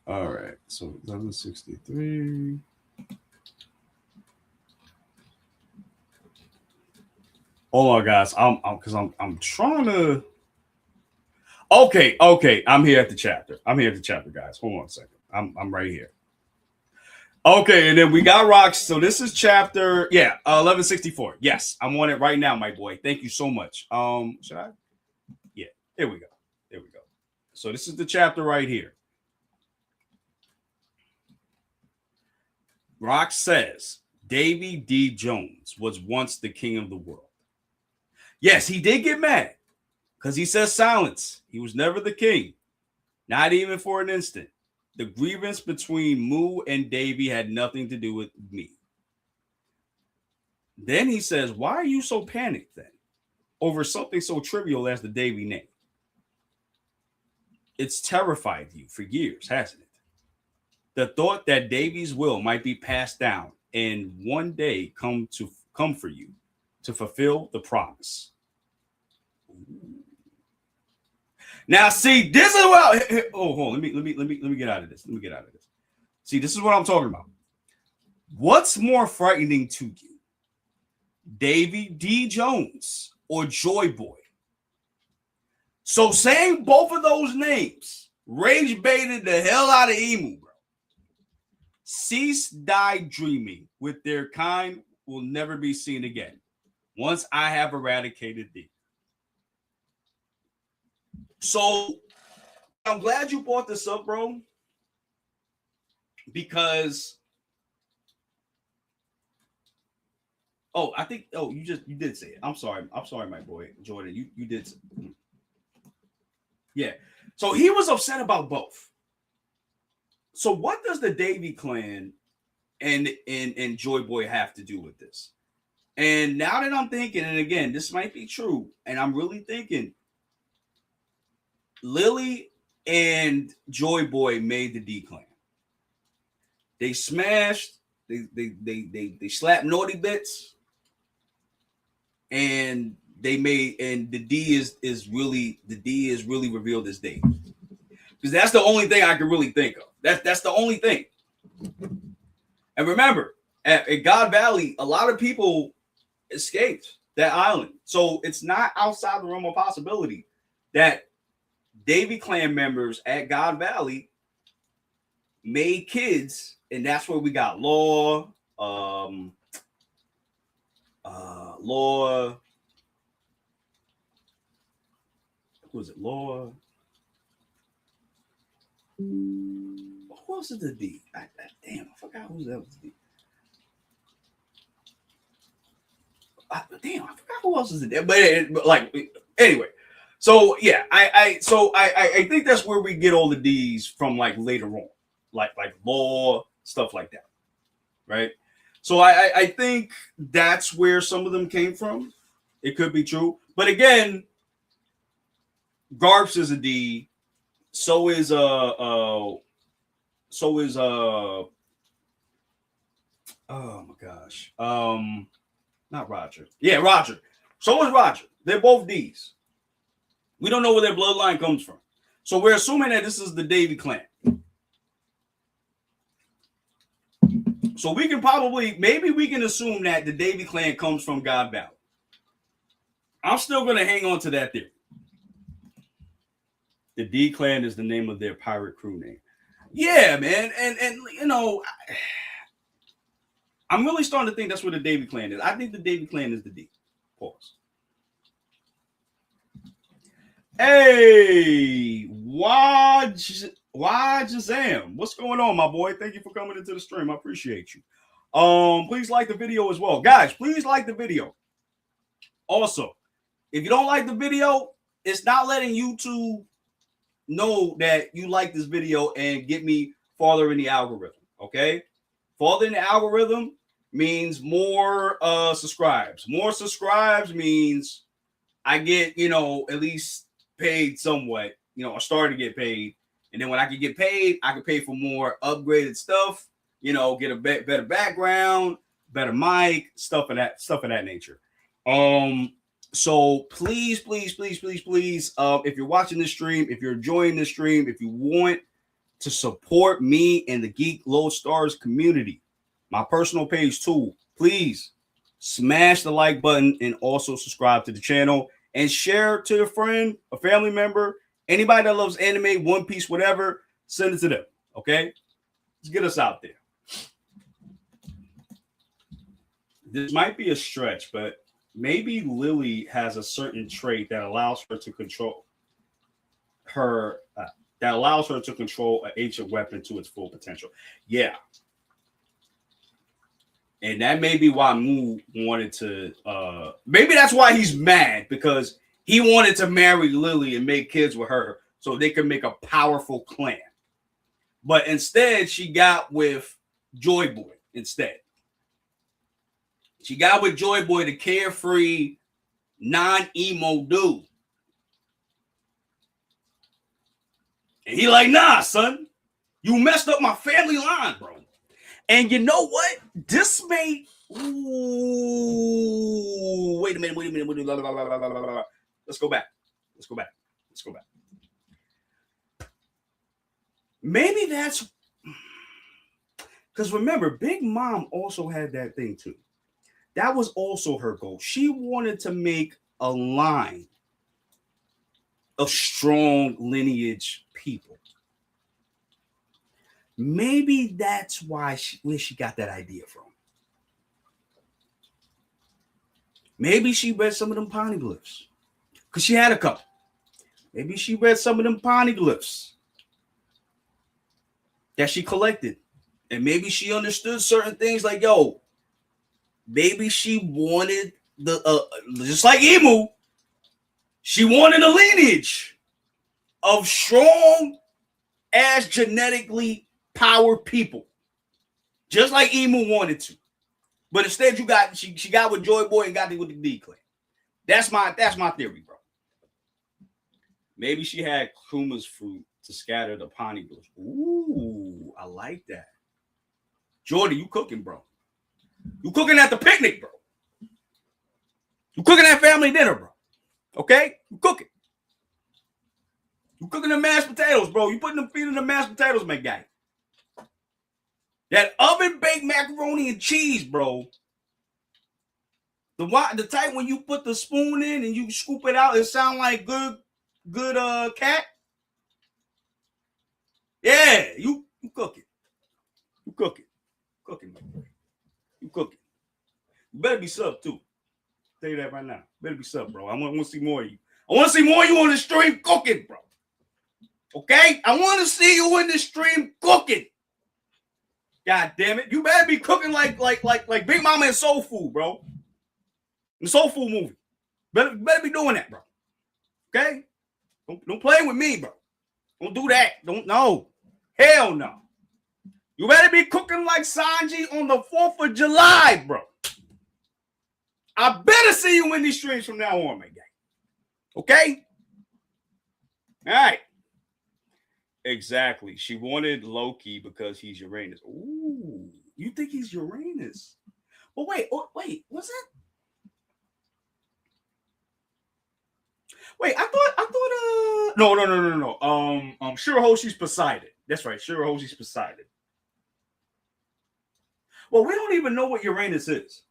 All right, so 1163. Hold on, guys. I'm trying to. Okay. I'm here at the chapter. Guys. Hold on a second. I'm right here. Okay, and then we got rocks. So this is chapter, 1164. Yes, I'm on it right now, my boy. Thank you so much. Should I? Yeah, there we go. So this is the chapter right here. Rock says Davy D. Jones was once the king of the world. Yes, he did get mad because he says silence. He was never the king, not even for an instant. The grievance between Moo and Davy had nothing to do with me. Then he says, why are you so panicked then over something so trivial as the Davy name? It's terrified you for years, hasn't it? The thought that Davy's will might be passed down and one day come for you to fulfill the promise. Now, see, this is what. Hold on. Let me get out of this. See, this is what I'm talking about. What's more frightening to you, Davy D. Jones or Joy Boy? So saying both of those names rage baited the hell out of Emu, bro. Cease die dreaming with their kind will never be seen again. Once I have eradicated thee. So I'm glad you brought this up, bro. Because you did say it. I'm sorry, my boy Jordan. You did say it. Yeah. So he was upset about both. So what does the Davy clan and Joy Boy have to do with this? And now that I'm thinking, and again, this might be true, and I'm really thinking, Lily and Joy Boy made the D clan. They smashed, they slapped Naughty Bits, and they made, and the D is really revealed as Dave. Because that's the only thing I can really think of. That's the only thing. And remember, at God Valley, a lot of people escaped that island. So it's not outside the realm of possibility that Davy clan members at God Valley made kids, and that's where we got Law, who was it? Law. Who else is the D? Damn, I forgot who that was. Damn, I forgot who else is in there. But like, anyway. So yeah, I think that's where we get all the D's from, like later on, like Law, stuff like that, right? So I think that's where some of them came from. It could be true, but again, Garps is a D. So is oh my gosh, not Roger. Yeah, Roger. So is Roger. They're both D's. We don't know where their bloodline comes from. So we're assuming that this is the Davy clan. So we can maybe we can assume that the Davy clan comes from God Valley. I'm still going to hang on to that theory. The D clan is the name of their pirate crew name. Yeah, man. And you know, I'm really starting to think that's where the Davy clan is. I think the Davy clan is the D. Pause. Hey, Wajazam. What's going on, my boy? Thank you for coming into the stream. I appreciate you. Please like the video as well. Guys, please like the video. Also, if you don't like the video, it's not letting YouTube know that you like this video and get me farther in the algorithm. Okay, farther in the algorithm means more subscribes. More subscribes means I get, at least paid somewhat. I started to get paid, and then when I can get paid, I can pay for more upgraded stuff. Get a better background, better mic, stuff of that nature. So please, please, please, please, please, if you're watching this stream, if you're enjoying this stream, if you want to support me and the Geek Lodestars community, my personal page too, please smash the like button and also subscribe to the channel and share it to a friend, a family member, anybody that loves anime, One Piece, whatever, send it to them. Okay, let's get us out there. This might be a stretch, but maybe Lily has a certain trait that allows her to control her, an ancient weapon to its full potential. Yeah. And that may be why Mu wanted to, maybe that's why he's mad, because he wanted to marry Lily and make kids with her so they could make a powerful clan. But instead, she got with Joy Boy instead. She got with Joy Boy, the carefree, non-emo dude. And he like, nah, son, you messed up my family line, bro. And you know what? This may... Ooh, wait a minute. Let's go back. Maybe that's... Because remember, Big Mom also had that thing too. That was also her goal. She wanted to make a line of strong lineage people. Maybe that's where she got that idea from. Maybe she read some of them poneglyphs, because she had a couple. Maybe she read some of them poneglyphs that she collected, and maybe she understood certain things like, yo, maybe she wanted just like Emu, she wanted a lineage of strong as genetically powered people, just like Emu wanted to. But instead, she got with Joy Boy and got it with the D Clan. That's my theory, bro. Maybe she had Kuma's fruit to scatter the poneglyphs. Ooh, I like that. Jordan, you cooking, bro? You cooking at the picnic, bro? You cooking at family dinner, bro? Okay, you cooking. You cooking the mashed potatoes, bro. You putting them feet in the mashed potatoes, my guy. That oven baked macaroni and cheese, bro. The type when you put the spoon in and you scoop it out, it sound like good cat. Yeah, you cooking. You cooking, my boy. You cooking. You better be sub too. I'll tell you that right now. Better be sub, bro. I want to see more of you. I want to see more of you on the stream cooking, bro. Okay? I want to see you in the stream cooking. God damn it. You better be cooking like Big Mama in Soul Food, bro. The Soul Food movie. Better be doing that, bro. Okay? Don't play with me, bro. Don't do that. No. Hell no. You better be cooking like Sanji on the 4th of July, bro. I better see you in these streams from now on, my guy. Okay? All right. Exactly. She wanted Loki because he's Uranus. Ooh, you think he's Uranus? But wait, what's that? Wait, I thought no. Shirahoshi's Poseidon. That's right, Shirahoshi's Poseidon. Well, we don't even know what Uranus is.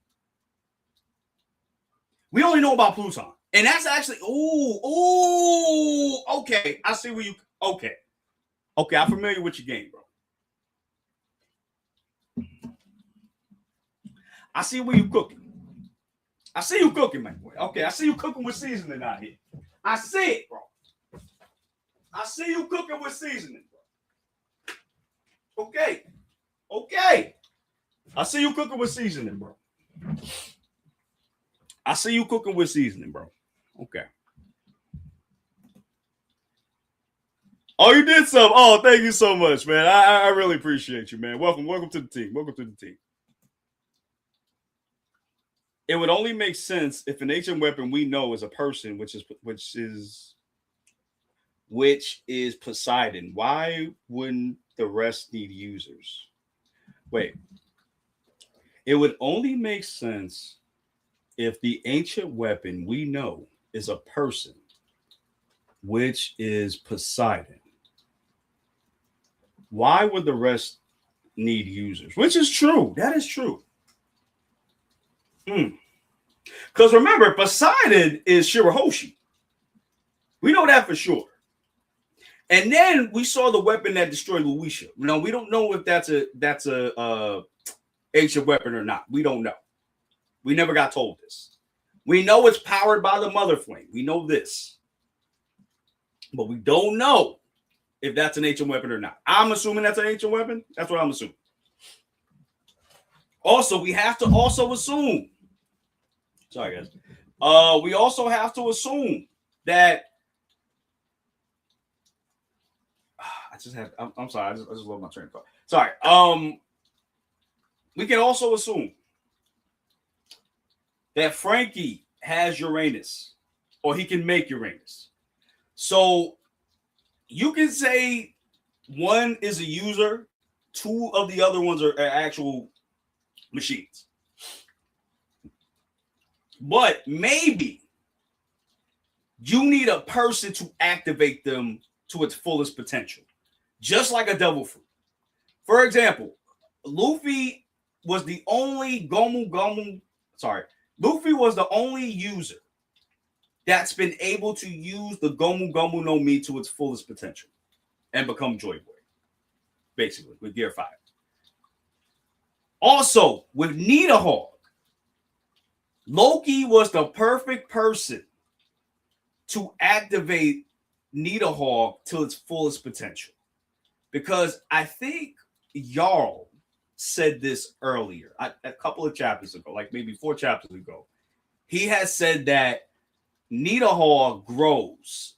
We only know about Pluton. And that's actually, okay. I see where you, okay, I'm familiar with your game, bro. I see where you cooking. I see you cooking, my boy. Okay, I see you cooking with seasoning out here. I see it, bro. I see you cooking with seasoning, bro. Okay. Okay. I see you cooking with seasoning, bro. I see you cooking with seasoning, bro. Okay. Oh, you did some. Oh, thank you so much, man. I really appreciate you, man. Welcome to the team. Welcome to the team. It would only make sense if an ancient weapon we know is a person, which is Poseidon. Why wouldn't the rest need users? Wait. It would only make sense if the ancient weapon we know is a person, which is Poseidon. Why would the rest need users? Which is true. That is true. Because remember, Poseidon is Shirahoshi. We know that for sure. And then we saw the weapon that destroyed Luisha. Now we don't know if that's a ancient weapon or not. We don't know. We never got told this. We know it's powered by the Mother Flame. We know this. But we don't know if that's an ancient weapon or not. I'm assuming that's an ancient weapon. That's what I'm assuming. Also, we have to also assume. Sorry, guys. We also have to assume that. I'm sorry. I just love my train of thought. Sorry. We can also assume that Franky has Uranus, or he can make Uranus. So you can say one is a user, two of the other ones are actual machines. But maybe you need a person to activate them to its fullest potential, just like a devil fruit. For example, Luffy was the only Luffy was the only user that's been able to use the Gomu Gomu no Mi to its fullest potential and become Joy Boy, basically, with Gear 5. Also, with Nidohawk, Loki was the perfect person to activate Nidohawk to its fullest potential. Because I think Jarl said this earlier, a couple of chapters ago, like maybe 4 chapters ago. He has said that Nidohawk grows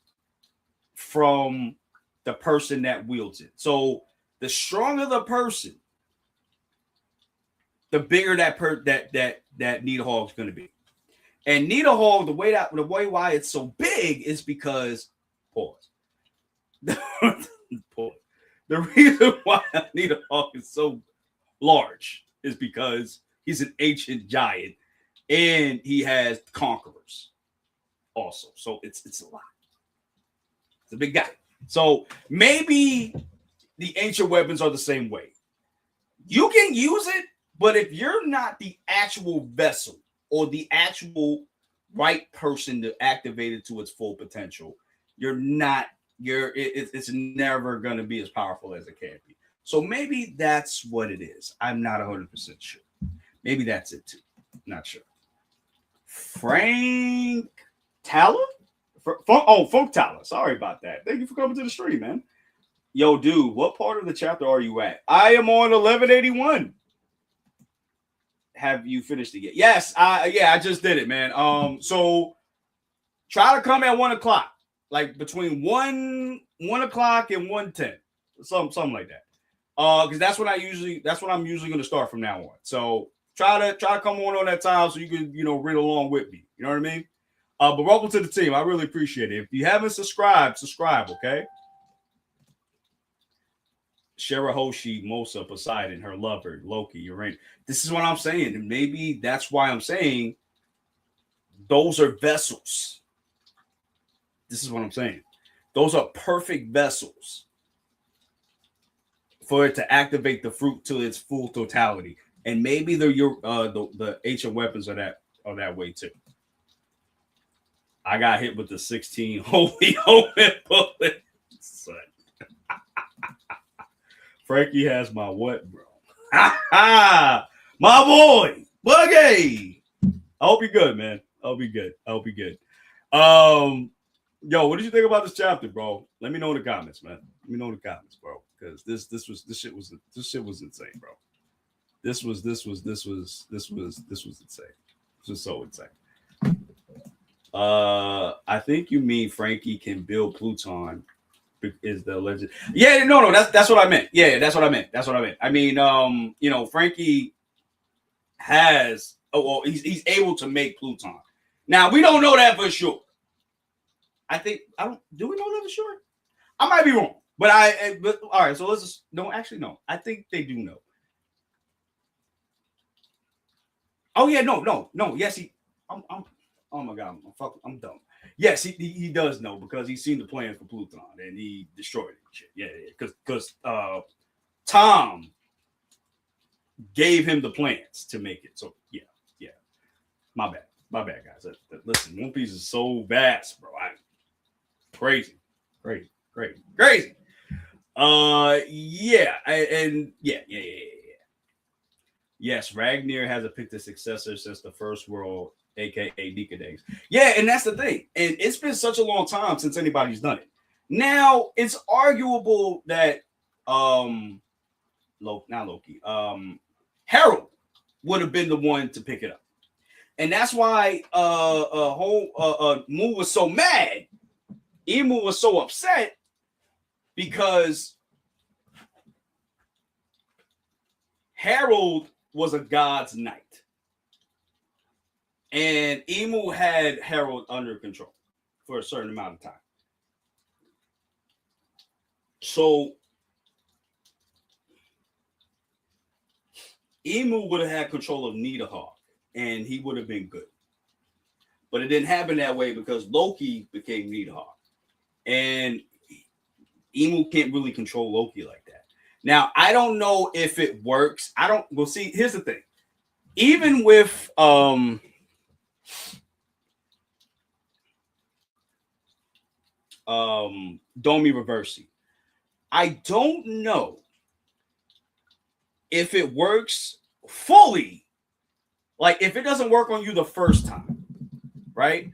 from the person that wields it. So the stronger the person, the bigger that Nidohawk is going to be. And Nidohawk, the way why it's so big is because pause. The reason why Nidohawk is so large is because he's an ancient giant and he has conquerors also. So it's a lot. It's a big guy. So maybe the ancient weapons are the same way. You can use it, but if you're not the actual vessel or the actual right person to activate it to its full potential, it's never going to be as powerful as it can be. So maybe that's what it is. I'm not 100% sure. Maybe that's it too. Not sure. Frank Talla? Funk Talla. Sorry about that. Thank you for coming to the stream, man. Yo, dude, what part of the chapter are you at? I am on 1181. Have you finished it yet? Yes. I just did it, man. So try to come at 1 o'clock, like between 1 o'clock and 1:10, something like that. Because that's what I'm usually going to start from now on. So try to come on that time so you can read along with me. You know what I mean? But welcome to the team. I really appreciate it. If you haven't subscribed, okay? Shirahoshi, Mosa, Poseidon, her lover, Loki, Uranus. This is what I'm saying. And maybe that's why I'm saying those are vessels. This is what I'm saying. Those are perfect vessels for it to activate the fruit to its full totality. And maybe the ancient weapons are that way too. I got hit with the 16 holy bullets. Frankie has my what, bro? My boy, Buggy. I hope you're good, man. I hope you're good. Yo, what did you think about this chapter, bro? Let me know in the comments, man. Let me know in the comments, bro. Because this shit was insane, bro. This was insane. This was so insane. I think you mean Frankie can build Pluton is the legend. Yeah, no, that's what I meant. Yeah, that's what I meant. That's what I meant. I mean, Frankie has he's able to make Pluton. Now we don't know that for sure. I think I don't. Do we know that for sure? I might be wrong, but but all right. So let's just no. I think they do know. Oh yeah, no. Yes, I'm oh my god, I'm dumb. Yes, he does know because he's seen the plan for Pluton and he destroyed it. Shit. Yeah, because Tom gave him the plans to make it. So yeah. My bad, guys. Listen, One Piece is so vast, bro. Crazy. Yeah. Yes, Ragnar hasn't picked a successor since the first world, aka Decadex. Yeah, and that's the thing. And it's been such a long time since anybody's done it. Now it's arguable that Loki, Harold would have been the one to pick it up. And that's why Mu was so mad. Emu was so upset because Harold was a god's knight. And Emu had Harold under control for a certain amount of time. So Emu would have had control of Niederhawk, and he would have been good. But it didn't happen that way because Loki became Niederhawk. And Emu can't really control Loki like that. Now, I don't know if it works. We'll see. Here's the thing. Even with Domi Reversi, I don't know if it works fully. Like, if it doesn't work on you the first time, right?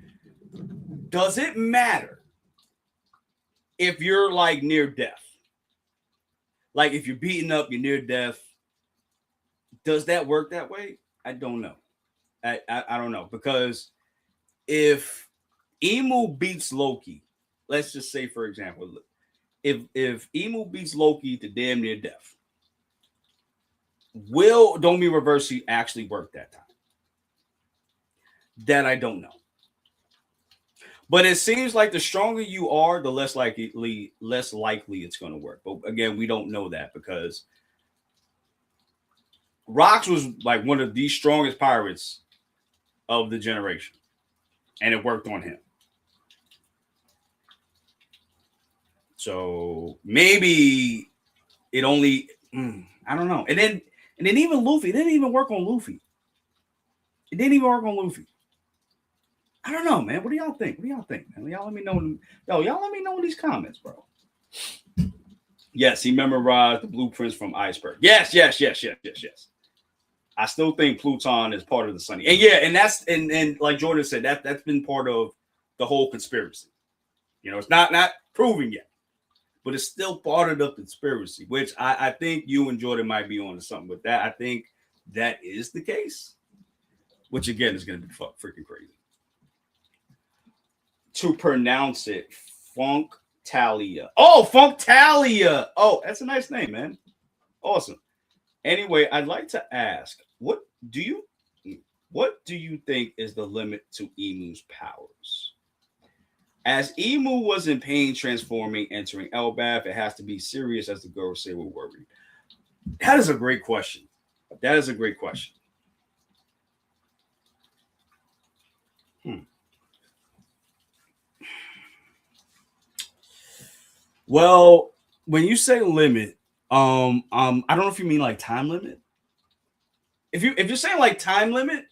Does it matter if you're like near death? Like, if you're beaten up, you're near death. Does that work that way? I don't know. I don't know, because if Emu beats Loki, let's just say, for example, if Emu beats Loki to damn near death, will Domi Reversi actually work that time? That I don't know. But it seems like the stronger you are, the less likely it's going to work. But again, we don't know that because Rox was like one of the strongest pirates of the generation, and it worked on him. So maybe it only I don't know. And then even Luffy, it didn't even work on Luffy. It didn't even work on Luffy. I don't know, man. What do y'all think? Man? Y'all let me know. Y'all let me know in these comments, bro. Yes, he memorized the blueprints from Iceberg. Yes. I still think Pluton is part of the Sunny. And yeah, and that's and like Jordan said, that's been part of the whole conspiracy. You know, it's not proven yet, but it's still part of the conspiracy, which I think you and Jordan might be on to something with that. I think that is the case, which again is going to be freaking crazy. To pronounce it, Funktalia. Oh, Funktalia. Oh, that's a nice name, man. Awesome. Anyway, I'd like to ask, what do you think is the limit to Emu's powers? As Emu was in pain transforming, entering Elbaf, it has to be serious, as the girls say, we're worried. That is a great question. Well, when you say limit, I don't know if you mean like time limit. If you're saying like time limit,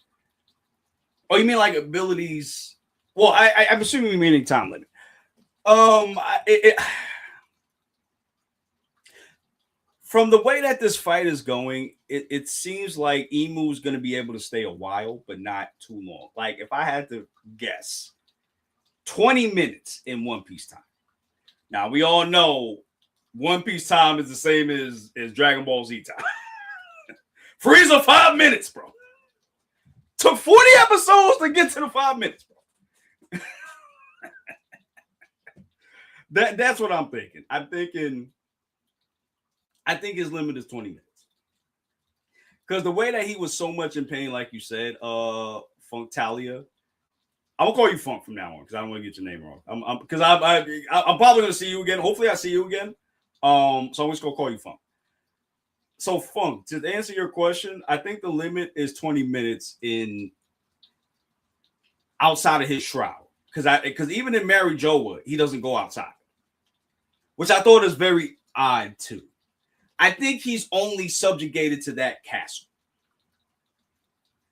or you mean like abilities, well, I'm assuming you're meaning time limit. From the way that this fight is going, it seems like Emu is going to be able to stay a while, but not too long. Like, if I had to guess, 20 minutes in One Piece time. Now, we all know One Piece time is the same as Dragon Ball Z time. Frieza 5 minutes, bro. Took 40 episodes to get to the 5 minutes, bro. That's what I'm thinking. I think his limit is 20 minutes. Because the way that he was so much in pain, like you said, Funk Talia, I'm gonna call you Funk from now on because I don't want to get your name wrong. I'm probably gonna see you again. Hopefully, I see you again. So I'm just gonna call you Funk. So Funk, to answer your question, I think the limit is 20 minutes in outside of his shroud. Because even in Mary Joa, he doesn't go outside, which I thought is very odd too. I think he's only subjugated to that castle.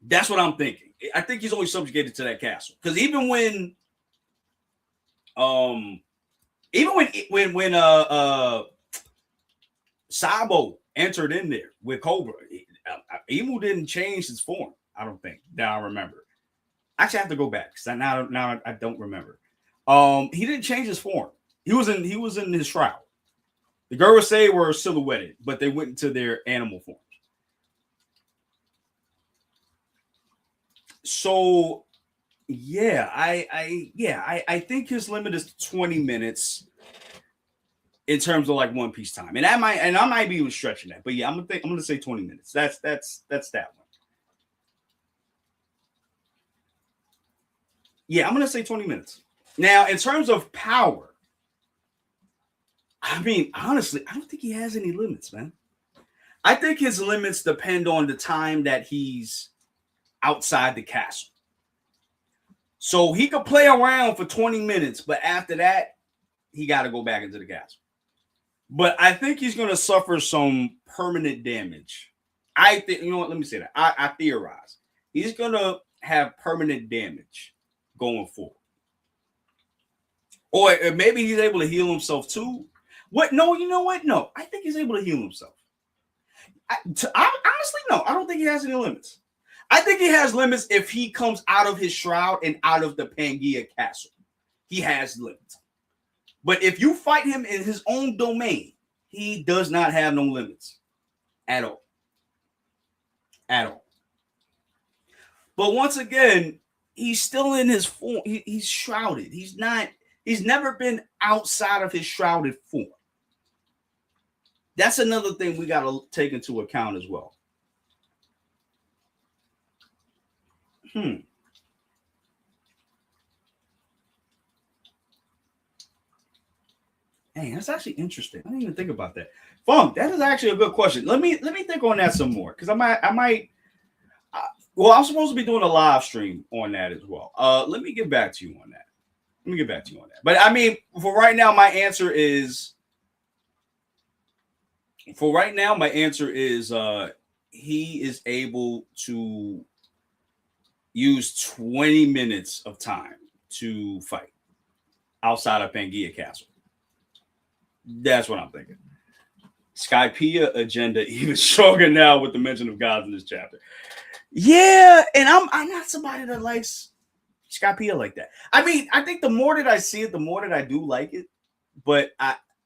That's what I'm thinking. I think he's only subjugated to that castle. Because even when Sabo entered in there with Cobra, Imu didn't change his form. I don't think. Now I remember. Actually, I have to go back because now I don't remember. He didn't change his form. He was in his shroud. The Gurusei were silhouetted, but they went into their animal forms. So, yeah, I think his limit is 20 minutes in terms of like One Piece time, and I might be even stretching that, but yeah, I'm gonna say 20 minutes. That's that one. Yeah, I'm gonna say 20 minutes. Now, in terms of power, I mean, honestly, I don't think he has any limits, man. I think his limits depend on the time that he's outside the castle. So he could play around for 20 minutes, but after that, he got to go back into the castle. But I think he's going to suffer some permanent damage. I think, you know what? Let me say that. I theorize. He's going to have permanent damage going forward. Or maybe he's able to heal himself too. What? No, you know what? No, I think he's able to heal himself. I honestly, no, I don't think he has any limits. I think he has limits if he comes out of his shroud and out of the Pangaea castle. He has limits. But if you fight him in his own domain, he does not have no limits at all. At all. But once again, he's still in his form. He's shrouded. He's never been outside of his shrouded form. That's another thing we got to take into account as well. Man, that's actually interesting. I didn't even think about that. Funk, that is actually a good question. Let me think on that some more because I might. Well, I'm supposed to be doing a live stream on that as well. Let me get back to you on that. But I mean, for right now, my answer is he is able to use 20 minutes of time to fight outside of Pangaea Castle. That's what I'm thinking. Skypiea agenda even stronger now with the mention of gods in this chapter. Yeah, and I'm not somebody that likes Skypiea like that. I mean, I think the more that I see it, the more that I do like it. But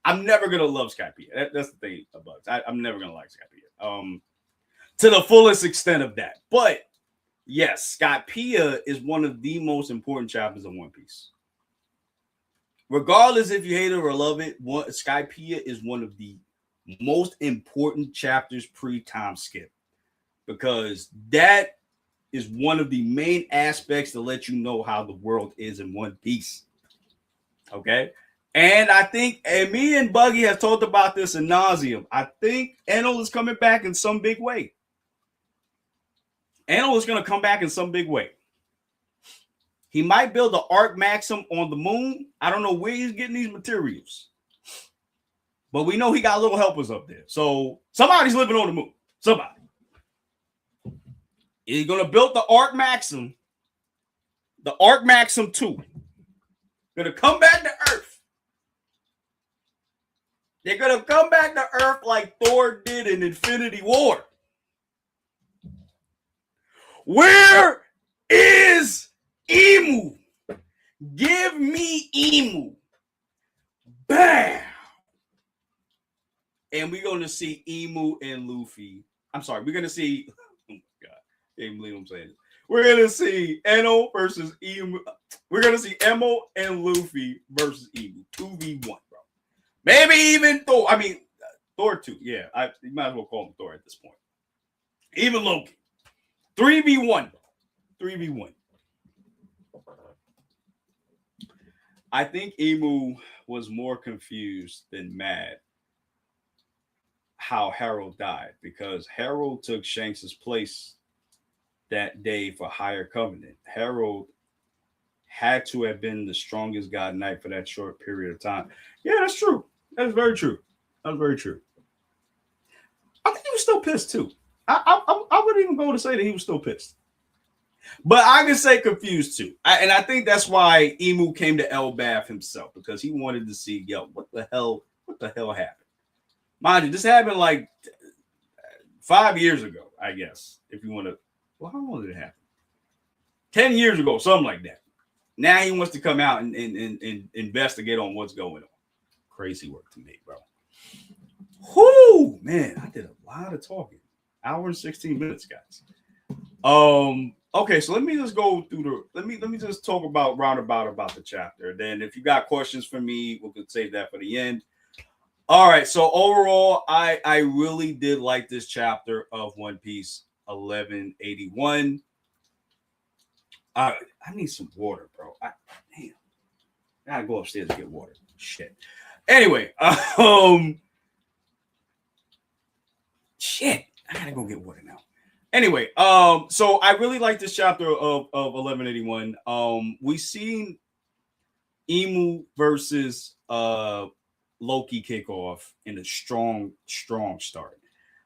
I'm never gonna love Skypiea. That's the thing about it. I'm never gonna like Skypiea. To the fullest extent of that. But yes, Skypiea is one of the most important chapters of One Piece. Regardless if you hate it or love it, Skypiea is one of the most important chapters pre-time skip. Because that is one of the main aspects to let you know how the world is in One Piece. Okay? And I think, and me and Buggy have talked about this in nauseum. I think Enel is coming back in some big way. Enel is going to come back in some big way. He might build the Arc Maxim on the moon. I don't know where he's getting these materials. But we know he got little helpers up there. So somebody's living on the moon. Somebody. He's going to build the Arc Maxim. The Arc Maxim 2. Going to come back to Earth. They're going to come back to Earth like Thor did in Infinity War. Where is Imu? Give me Imu. Bam! And we're going to see Imu and Luffy. I'm sorry, we're going to see. Oh my God. I can't believe I'm saying this. We're going to see Eno versus Imu. We're going to see Emo and Luffy versus Imu. 2v1, bro. Maybe even Thor. I mean, Thor 2. Yeah, you might as well call him Thor at this point. Even Loki. 3v1, bro. 3v1. I think Imu was more confused than mad how Harold died, because Harold took Shanks's place that day for Higher Covenant. Harold had to have been the strongest God Knight for that short period of time. Yeah, that's true. That's very true. That's very true. I think he was still pissed too. I wouldn't even go to say that he was still pissed. But I can say confused too. And I think that's why Imu came to Elbaf himself, because he wanted to see, what the hell happened? Mind you, this happened like 5 years ago, I guess. If you want to, well, how long did it happen? 10 years ago, something like that. Now he wants to come out and investigate on what's going on. Crazy work to me, bro. Whoo, man, I did a lot of talking. Hour and 16 minutes, guys. Okay, so let me just go through let me just talk about roundabout about the chapter. Then if you got questions for me, we could save that for the end. All right, so overall, I really did like this chapter of One Piece 1181. I need some water, bro. Damn. I gotta go upstairs to get water. Shit. Anyway, shit. I gotta go get water now. Anyway, so I really like this chapter of 1181. We seen Imu versus Loki kick off in a strong start.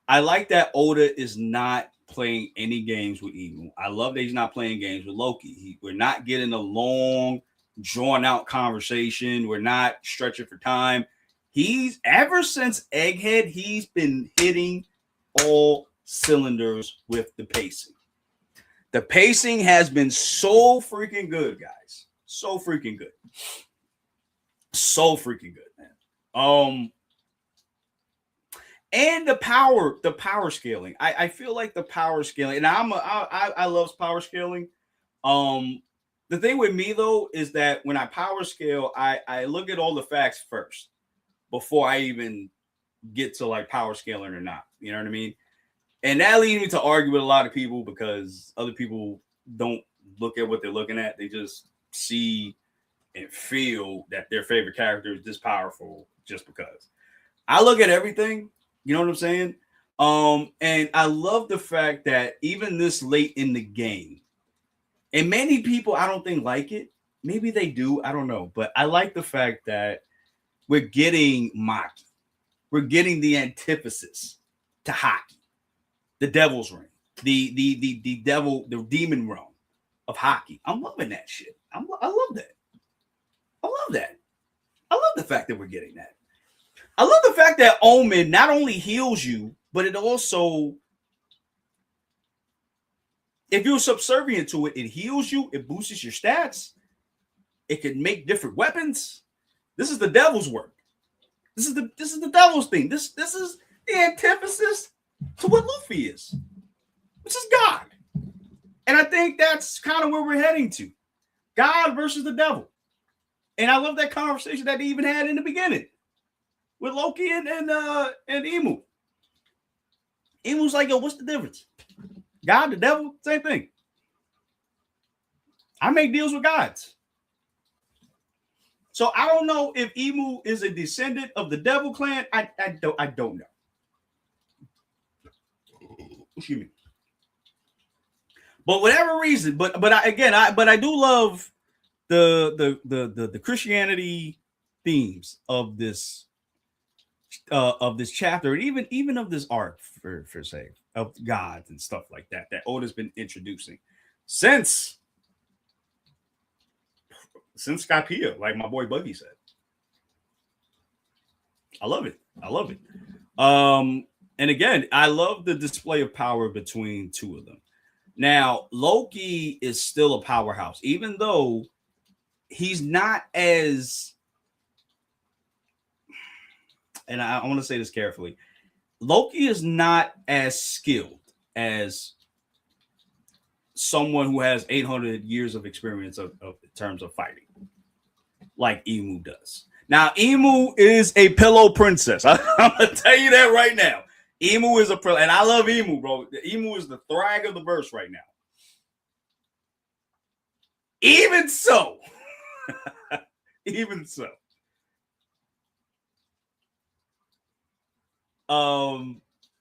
I like that Oda is not playing any games with Imu. I love that he's not playing games with Loki. We're not getting a long, drawn out conversation. We're not stretching for time. He's ever since Egghead, he's been hitting all cylinders with the pacing. The pacing has been so freaking good, guys. So freaking good. So freaking good, man. And the power scaling. I feel like the power scaling, and I love power scaling. The thing with me though is that when I power scale, I look at all the facts first before I even get to like power scaling or not. You know what I mean? And that leads me to argue with a lot of people, because other people don't look at what they're looking at. They just see and feel that their favorite character is this powerful just because. I look at everything. You know what I'm saying? And I love the fact that even this late in the game, and many people I don't think like it. Maybe they do. I don't know. But I like the fact that we're getting Maki. We're getting the antithesis to Haki. The Devil's Ring, the devil, the demon realm of Haki. I'm loving that shit. I love that. I love that. I love the fact that we're getting that. I love the fact that Omen not only heals you, but it also, if you're subservient to it, it heals you. It boosts your stats. It can make different weapons. This is the devil's work. This is the devil's thing. This is the antithesis to what Luffy is, which is God. And I think that's kind of where we're heading to. God versus the devil. And I love that conversation that they even had in the beginning with Loki and Imu. Imu's like, yo, what's the difference? God, the devil, same thing. I make deals with gods. So I don't know if Imu is a descendant of the devil clan. I don't know. Excuse me. But whatever reason, but I do love the Christianity themes of this chapter, and even of this arc for say of gods and stuff like that Oda's been introducing since Skypiea, like my boy Buggy said. I love it. And again, I love the display of power between two of them. Now, Loki is still a powerhouse, even though he's not as, and I want to say this carefully, Loki is not as skilled as someone who has 800 years of experience of in terms of fighting, like Emu does. Now, Emu is a pillow princess. I'm gonna tell you that right now. Emu is a and I love Emu, bro. Emu is the thrag of the verse right now. Even so, even so,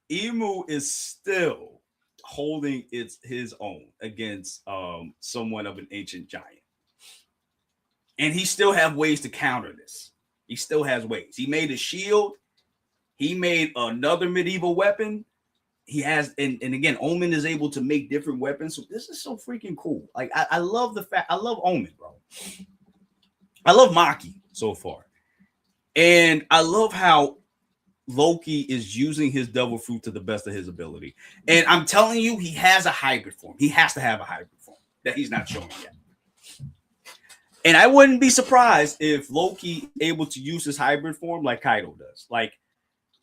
Emu is still holding his own against somewhat of an ancient giant. And he still have ways to counter this. He still has ways. He made a shield. He made another medieval weapon. He has, and again, Omen is able to make different weapons. So this is so freaking cool. Like, I love the fact, I love Omen, bro. I love Maki so far. And I love how Loki is using his devil fruit to the best of his ability. And I'm telling you, he has a hybrid form. He has to have a hybrid form that he's not showing yet. And I wouldn't be surprised if Loki able to use his hybrid form like Kaido does. Like,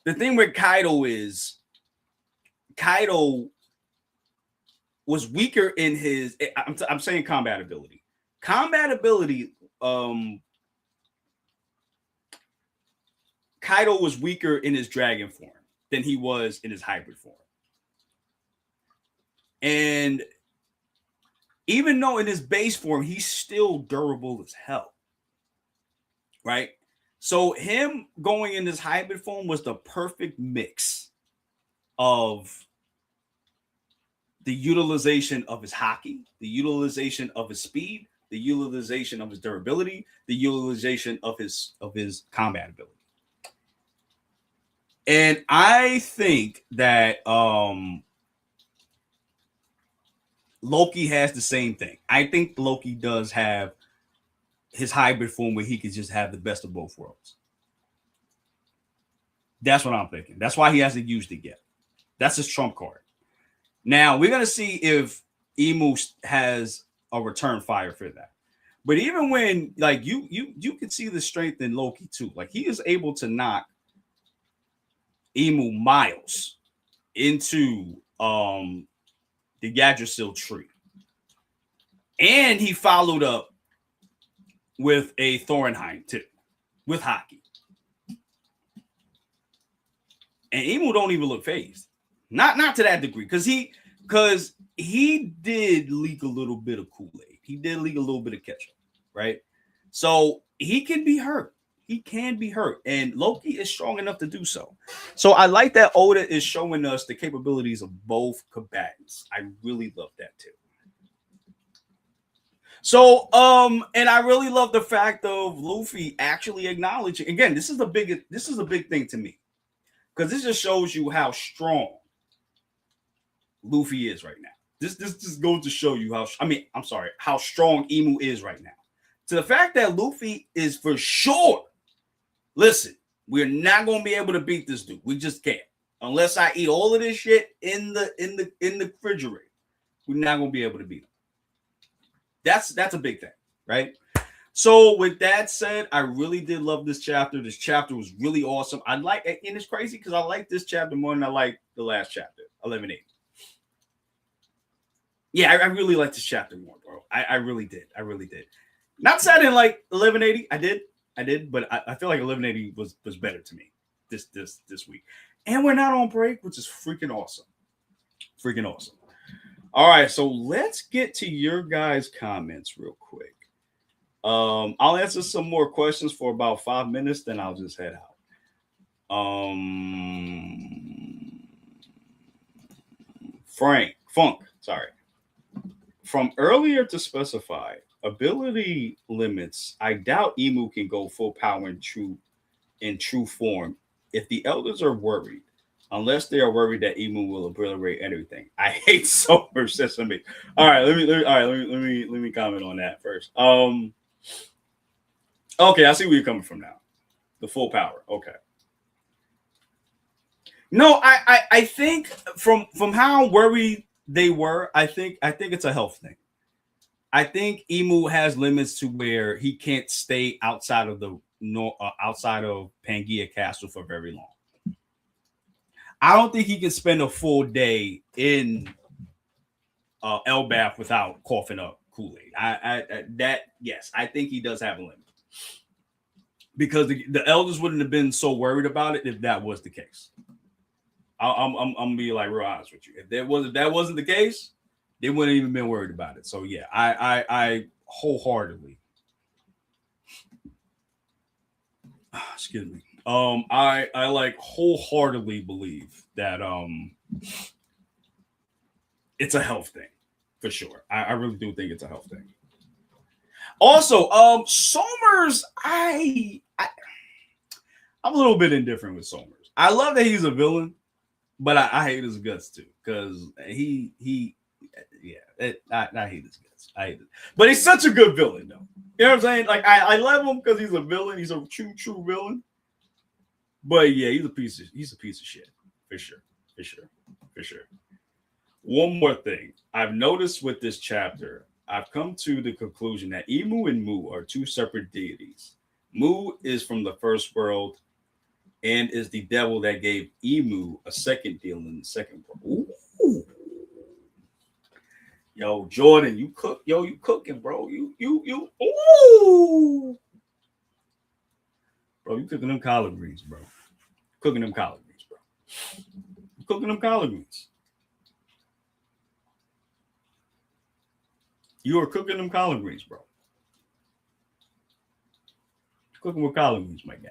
the thing with Kaido is Kaido was weaker in his, I'm saying combat ability. Combat ability, Kaido was weaker in his dragon form than he was in his hybrid form. And even though in his base form, he's still durable as hell. Right? So him going in his hybrid form was the perfect mix of the utilization of his hockey, the utilization of his speed, the utilization of his durability, the utilization of his combat ability. And I think that Loki has the same thing. I think Loki does have his hybrid form where he could just have the best of both worlds. That's what I'm thinking. That's why he hasn't used it yet. That's his trump card. Now we're gonna see if Emu has a return fire for that. But even when, like, you can see the strength in Loki too. Like, he is able to knock Emu miles into the Yggdrasil tree. And he followed up with a Thorinheim too, with hockey. And Emu don't even look phased. Not to that degree, because he did leak a little bit of Kool-Aid. He did leak a little bit of ketchup, right? So he can be hurt. He can be hurt. And Loki is strong enough to do so. So I like that Oda is showing us the capabilities of both combatants. I really love that too. So, and I really love the fact of Luffy actually acknowledging, again, this is a big thing to me. Because this just shows you how strong Luffy is right now. This just goes to show you how strong Emu is right now. To the fact that Luffy is for sure, listen, we're not gonna be able to beat this dude. We just can't. Unless I eat all of this shit in the refrigerator. We're not gonna be able to beat him. That's a big thing, right? So with that said, I really did love this chapter. This chapter was really awesome. And it's crazy because I like this chapter more than I like the last chapter, 1180. Yeah, I really like this chapter more, bro. I really did. I really did. Not saying I didn't like 1180. I did, but I feel like 1180 was better to me this week. And we're not on break, which is freaking awesome. Freaking awesome. All right, so let's get to your guys' comments real quick. I'll answer some more questions for about 5 minutes, then I'll just head out. Funk, sorry. From earlier to specify ability limits, I doubt Emu can go full power in true form if the elders are worried, unless they are worried that Emu will obliterate everything. I hate Sober Sesame. All right, let me comment on that first. Okay, I see where you're coming from now. The full power. Okay. No, I think from how worried they were, I think it's a health thing. I think Emu has limits to where he can't stay outside of outside of Pangaea Castle for very long. I don't think he can spend a full day in Elbaf without coughing up Kool-Aid. Yes, I think he does have a limit because the elders wouldn't have been so worried about it if that was the case. I'm gonna be like real honest with you. If that wasn't the case, they wouldn't even been worried about it. So yeah, I wholeheartedly, excuse me. I like wholeheartedly believe that it's a health thing for sure. I really do think it's a health thing. Also, Somers, I'm a little bit indifferent with Somers. I love that he's a villain, but I hate his guts too because I hate his guts. I hate it, but he's such a good villain though. You know what I'm saying? Like I love him because he's a villain. He's a true villain. But yeah, he's a piece of shit for sure. One more thing I've noticed with this chapter, I've come to the conclusion that Emu and Mu are two separate deities. Mu is from the first world and is the devil that gave Emu a second deal in the second world. Ooh. Yo, Jordan, you cooking, bro. You ooh. Bro, you cooking them collard greens, bro. Cooking them collard greens, bro. Cooking them collard greens. You are cooking them collard greens, bro. Cooking with collard greens, my guy.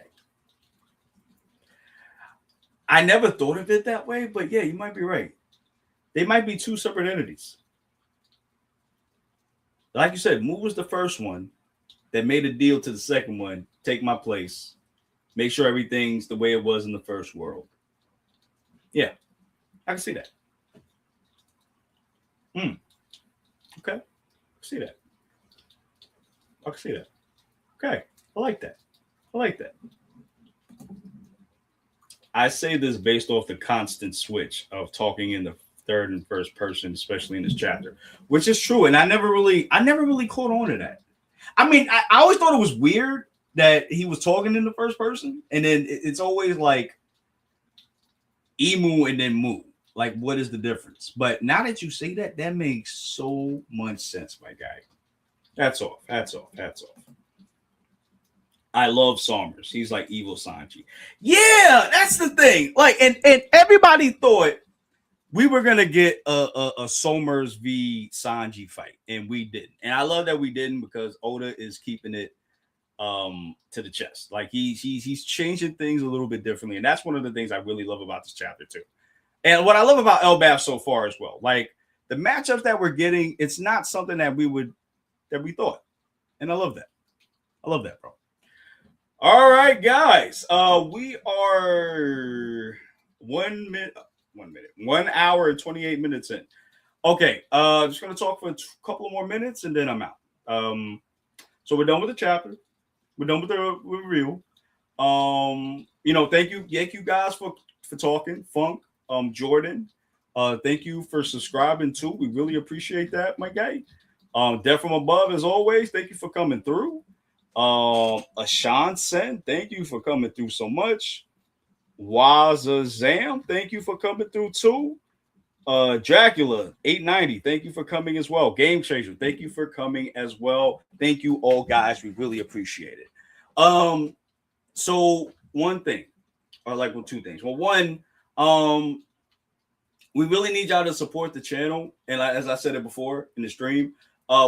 I never thought of it that way, but yeah, you might be right. They might be two separate entities. Like you said, Mu was the first one that made a deal to the second one, take my place, make sure everything's the way it was in the first world. Yeah, I can see that. Okay. See that. I can see that. Okay. I like that. I say this based off the constant switch of talking in the third and first person, especially in this chapter, which is true. And I never really caught on to that. I mean, I always thought it was weird that he was talking in the first person, and then it's always like Emu and then Mu. Like, what is the difference? But now that you say that, that makes so much sense, my guy. Hats off. I love Somers. He's like evil Sanji. Yeah, that's the thing. Like, and everybody thought we were gonna get a Somers v Sanji fight, and we didn't. And I love that we didn't because Oda is keeping it to the chest. Like he's changing things a little bit differently, and that's one of the things I really love about this chapter too. And what I love about Elbaf so far as well, like the matchups that we're getting, it's not something that we thought, and I love that. Bro. All right, guys. We are 1 hour and 28 minutes in. Okay, just gonna talk for a couple of more minutes and then I'm out. So we're done with the chapter. We're done with the review. Thank you guys for talking. Funk, Jordan. Thank you for subscribing too. We really appreciate that, my guy. Death from Above, as always. Thank you for coming through. Ashan Sen, thank you for coming through so much. Wazazam, thank you for coming through too. Dracula 890, thank you for coming as well. Game Changer, thank you for coming as well. Thank you all, guys. We really appreciate it. So one thing, or like two things. Well, one, we really need y'all to support the channel. And as I said it before in the stream,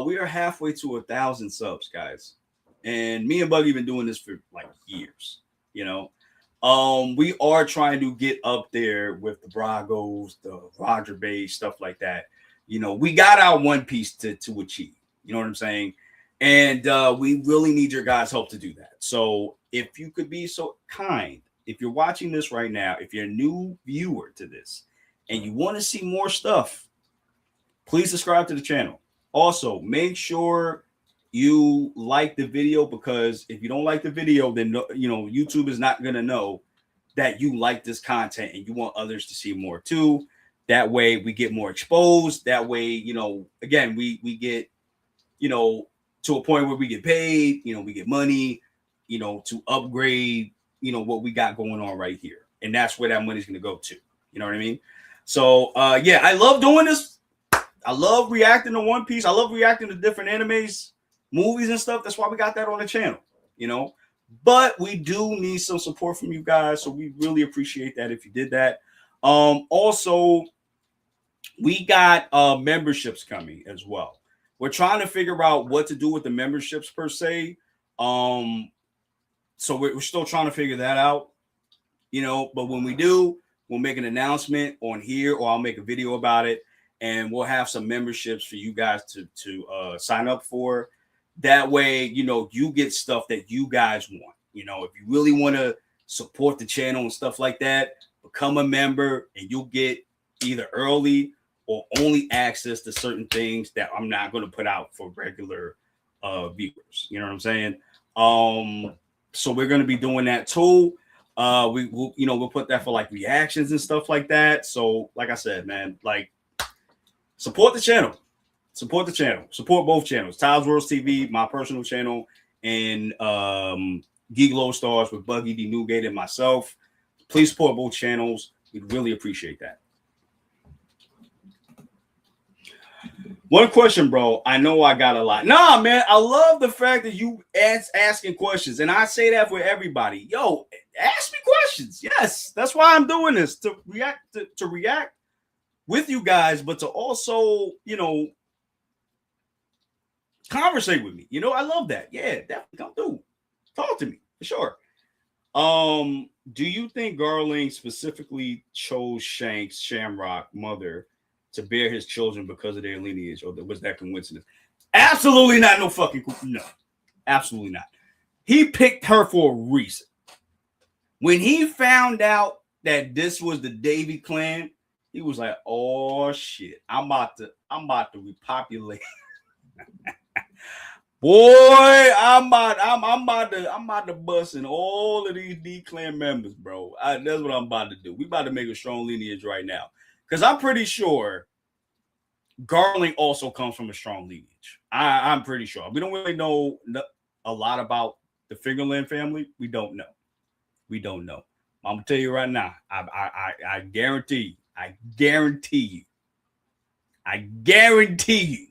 we are halfway to 1,000 subs, guys. And me and Buggy been doing this for like years, we are trying to get up there with the Bragos, the Roger Bay, stuff like that. We got our One Piece to achieve. You know what I'm saying? And we really need your guys' help to do that. So if you could be so kind, if you're watching this right now, if you're a new viewer to this and you want to see more stuff, please subscribe to the channel. Also, make sure you like the video, because if you don't like the video, then YouTube is not going to know that you like this content and you want others to see more too. That way we get more exposed. That way, again, we get to a point where we get paid, we get money, to upgrade, what we got going on right here. And that's where that money's going to go to. You know what I mean? So, yeah, I love doing this. I love reacting to One Piece. I love reacting to different animes, movies and stuff. That's why we got that on the channel, But we do need some support from you guys. So we really appreciate that if you did that. Also, we got memberships coming as well. We're trying to figure out what to do with the memberships per se. So we're still trying to figure that out, but when we do, we'll make an announcement on here, or I'll make a video about it, and we'll have some memberships for you guys to sign up for. That way, you get stuff that you guys want. If you really want to support the channel and stuff like that, become a member and you'll get either early or only access to certain things that I'm not going to put out for regular viewers. You know what I'm saying? So we're going to be doing that too. We'll put that for like reactions and stuff like that. So like I said, man, like support the channel, support both channels, Tiles Worlds TV, my personal channel, and Geek Low Stars with Buggy D Newgate and myself. Please support both channels. We'd really appreciate that. One question, bro. I know I got a lot. Nah, man, I love the fact that you asking questions, and I say that for everybody. Yo, ask me questions. Yes, that's why I'm doing this, to react with you guys, but to also, conversate with me. I love that. Yeah, definitely come through. Talk to me for sure. Do you think Garling specifically chose Shamrock mother to bear his children because of their lineage, or was that coincidence? Absolutely not. No fucking no. Absolutely not. He picked her for a reason. When he found out that this was the Davy clan, he was like, "Oh shit, I'm about to repopulate." Boy, I'm about to bust in all of these D clan members, bro. That's what I'm about to do. We about to make a strong lineage right now. Because I'm pretty sure Garling also comes from a strong lineage. I'm pretty sure. We don't really know a lot about the Fingerland family. We don't know. I'm gonna tell you right now. I guarantee you.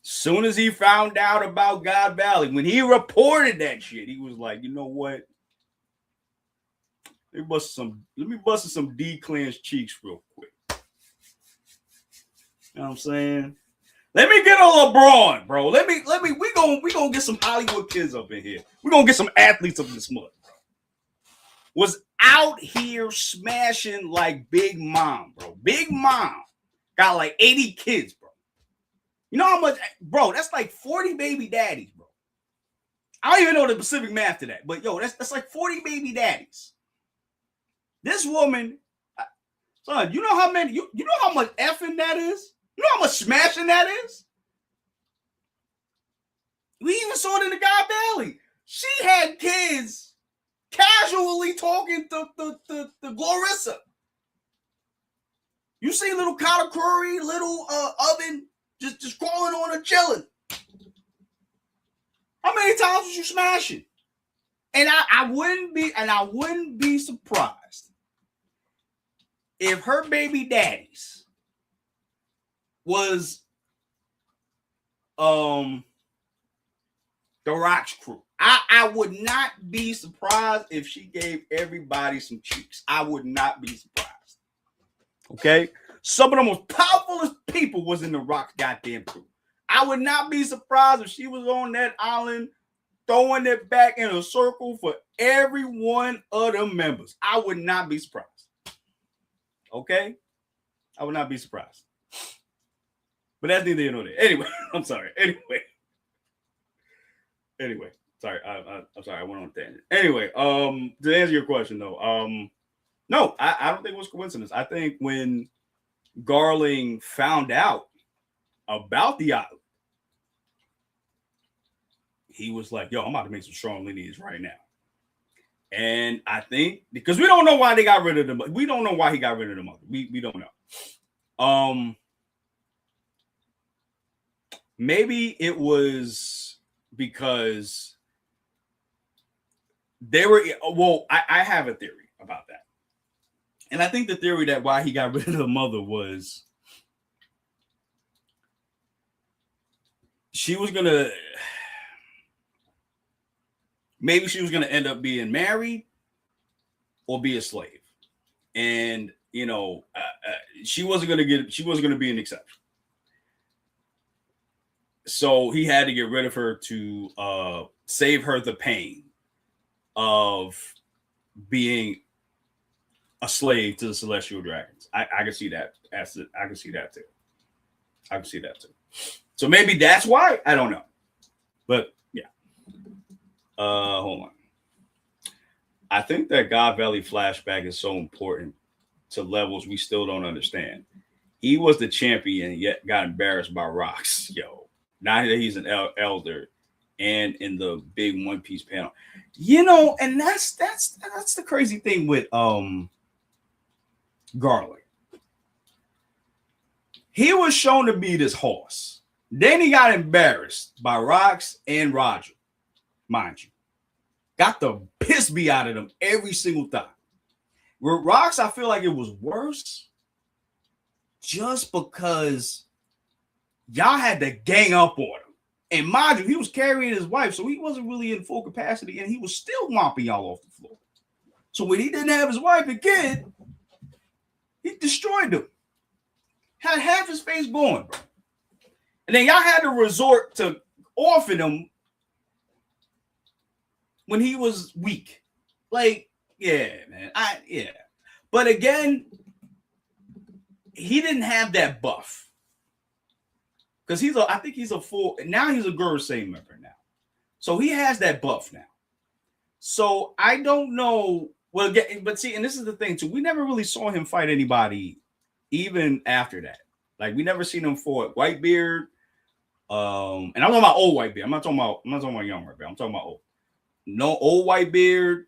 Soon as he found out about God Valley, when he reported that shit, he was like, you know what? Let me bust some D Clan's cheeks real quick. You know what I'm saying? Let me get a LeBron, bro. We gonna get some Hollywood kids up in here. We're gonna get some athletes up in this mud, bro. Was out here smashing like Big Mom, bro. Big Mom got like 80 kids, bro. You know how much, bro? That's like 40 baby daddies, bro. I don't even know the specific math to that, but yo, that's like 40 baby daddies. This woman, son, you know how many? You know how much effing that is? You know how much smashing that is? We even saw it in the God Valley. She had kids casually talking to Glorissa. You see little Katakuri, little Oven just crawling on her, chilling. How many times was you smashing? And I wouldn't be surprised if her baby daddies was the Rock's crew. I would not be surprised if she gave everybody some cheeks. I would not be surprised. Okay? Some of the most powerful people was in the Rock's goddamn crew. I would not be surprised if she was on that island throwing it back in a circle for every one of the members. I would not be surprised. Okay? I would not be surprised. But that's neither here nor there. Anyway, I'm sorry. Anyway, sorry. I'm sorry. I went on a tangent. Anyway, to answer your question though, no, I don't think it was coincidence. I think when Garling found out about the island, he was like, yo, I'm about to make some strong lineage right now. And I think because we don't know why they got rid of them. We don't know why he got rid of the mother. We don't know. maybe it was because they were. Well, I have a theory about that, and I think the theory that why he got rid of the mother was she was gonna. Maybe she was gonna end up being married or be a slave, and she wasn't gonna get. She wasn't gonna be an exception. So he had to get rid of her to save her the pain of being a slave to the celestial dragons. I can see that. I can see that too. I can see that too. So maybe that's why. I don't know. But yeah. Hold on. I think that God Valley flashback is so important to levels we still don't understand. He was the champion, yet got embarrassed by Rocks. Yo, now that he's an elder and in the big One Piece panel, and that's the crazy thing with Garlic. He was shown to be this horse. Then he got embarrassed by Rocks and Roger, mind you. Got the piss beat out of them every single time. With Rocks, I feel like it was worse just because y'all had to gang up on him. And mind you, he was carrying his wife, so he wasn't really in full capacity, and he was still mopping y'all off the floor. So when he didn't have his wife and kid, he destroyed them. Had half his face going, bro. And then y'all had to resort to orphan him when he was weak. Like, yeah, man. Yeah. But again, he didn't have that buff. Because I think he's a full, now he's a Gurusei member now. So he has that buff now. So I don't know. Well, but see, and this is the thing too. We never really saw him fight anybody even after that. Like we never seen him fight Whitebeard. And I'm talking about old Whitebeard. I'm not talking about young Whitebeard. I'm talking about old. No old Whitebeard.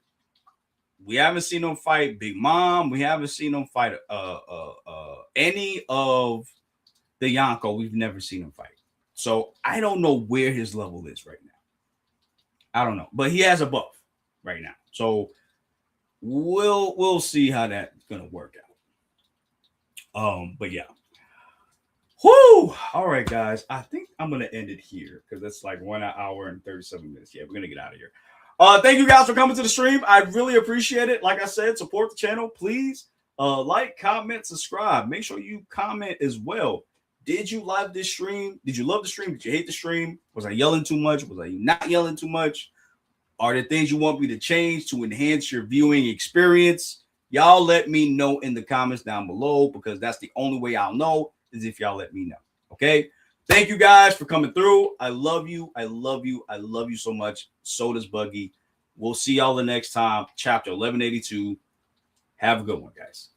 We haven't seen him fight Big Mom. We haven't seen him fight any of the Yonko. We've never seen him fight. So I don't know where his level is right now. I don't know. But he has a buff right now. So we'll see how that's gonna work out. But yeah. Whoo! All right, guys. I think I'm gonna end it here because it's like 1 hour and 37 minutes. Yeah, we're gonna get out of here. Thank you guys for coming to the stream. I really appreciate it. Like I said, support the channel, please. Like, comment, subscribe. Make sure you comment as well. Did you like this stream? Did you love the stream? Did you hate the stream? Was I yelling too much? Was I not yelling too much? Are there things you want me to change to enhance your viewing experience? Y'all let me know in the comments down below because that's the only way I'll know is if y'all let me know. Okay? Thank you guys for coming through. I love you. I love you. I love you so much. So does Buggy. We'll see y'all the next time. Chapter 1182. Have a good one, guys.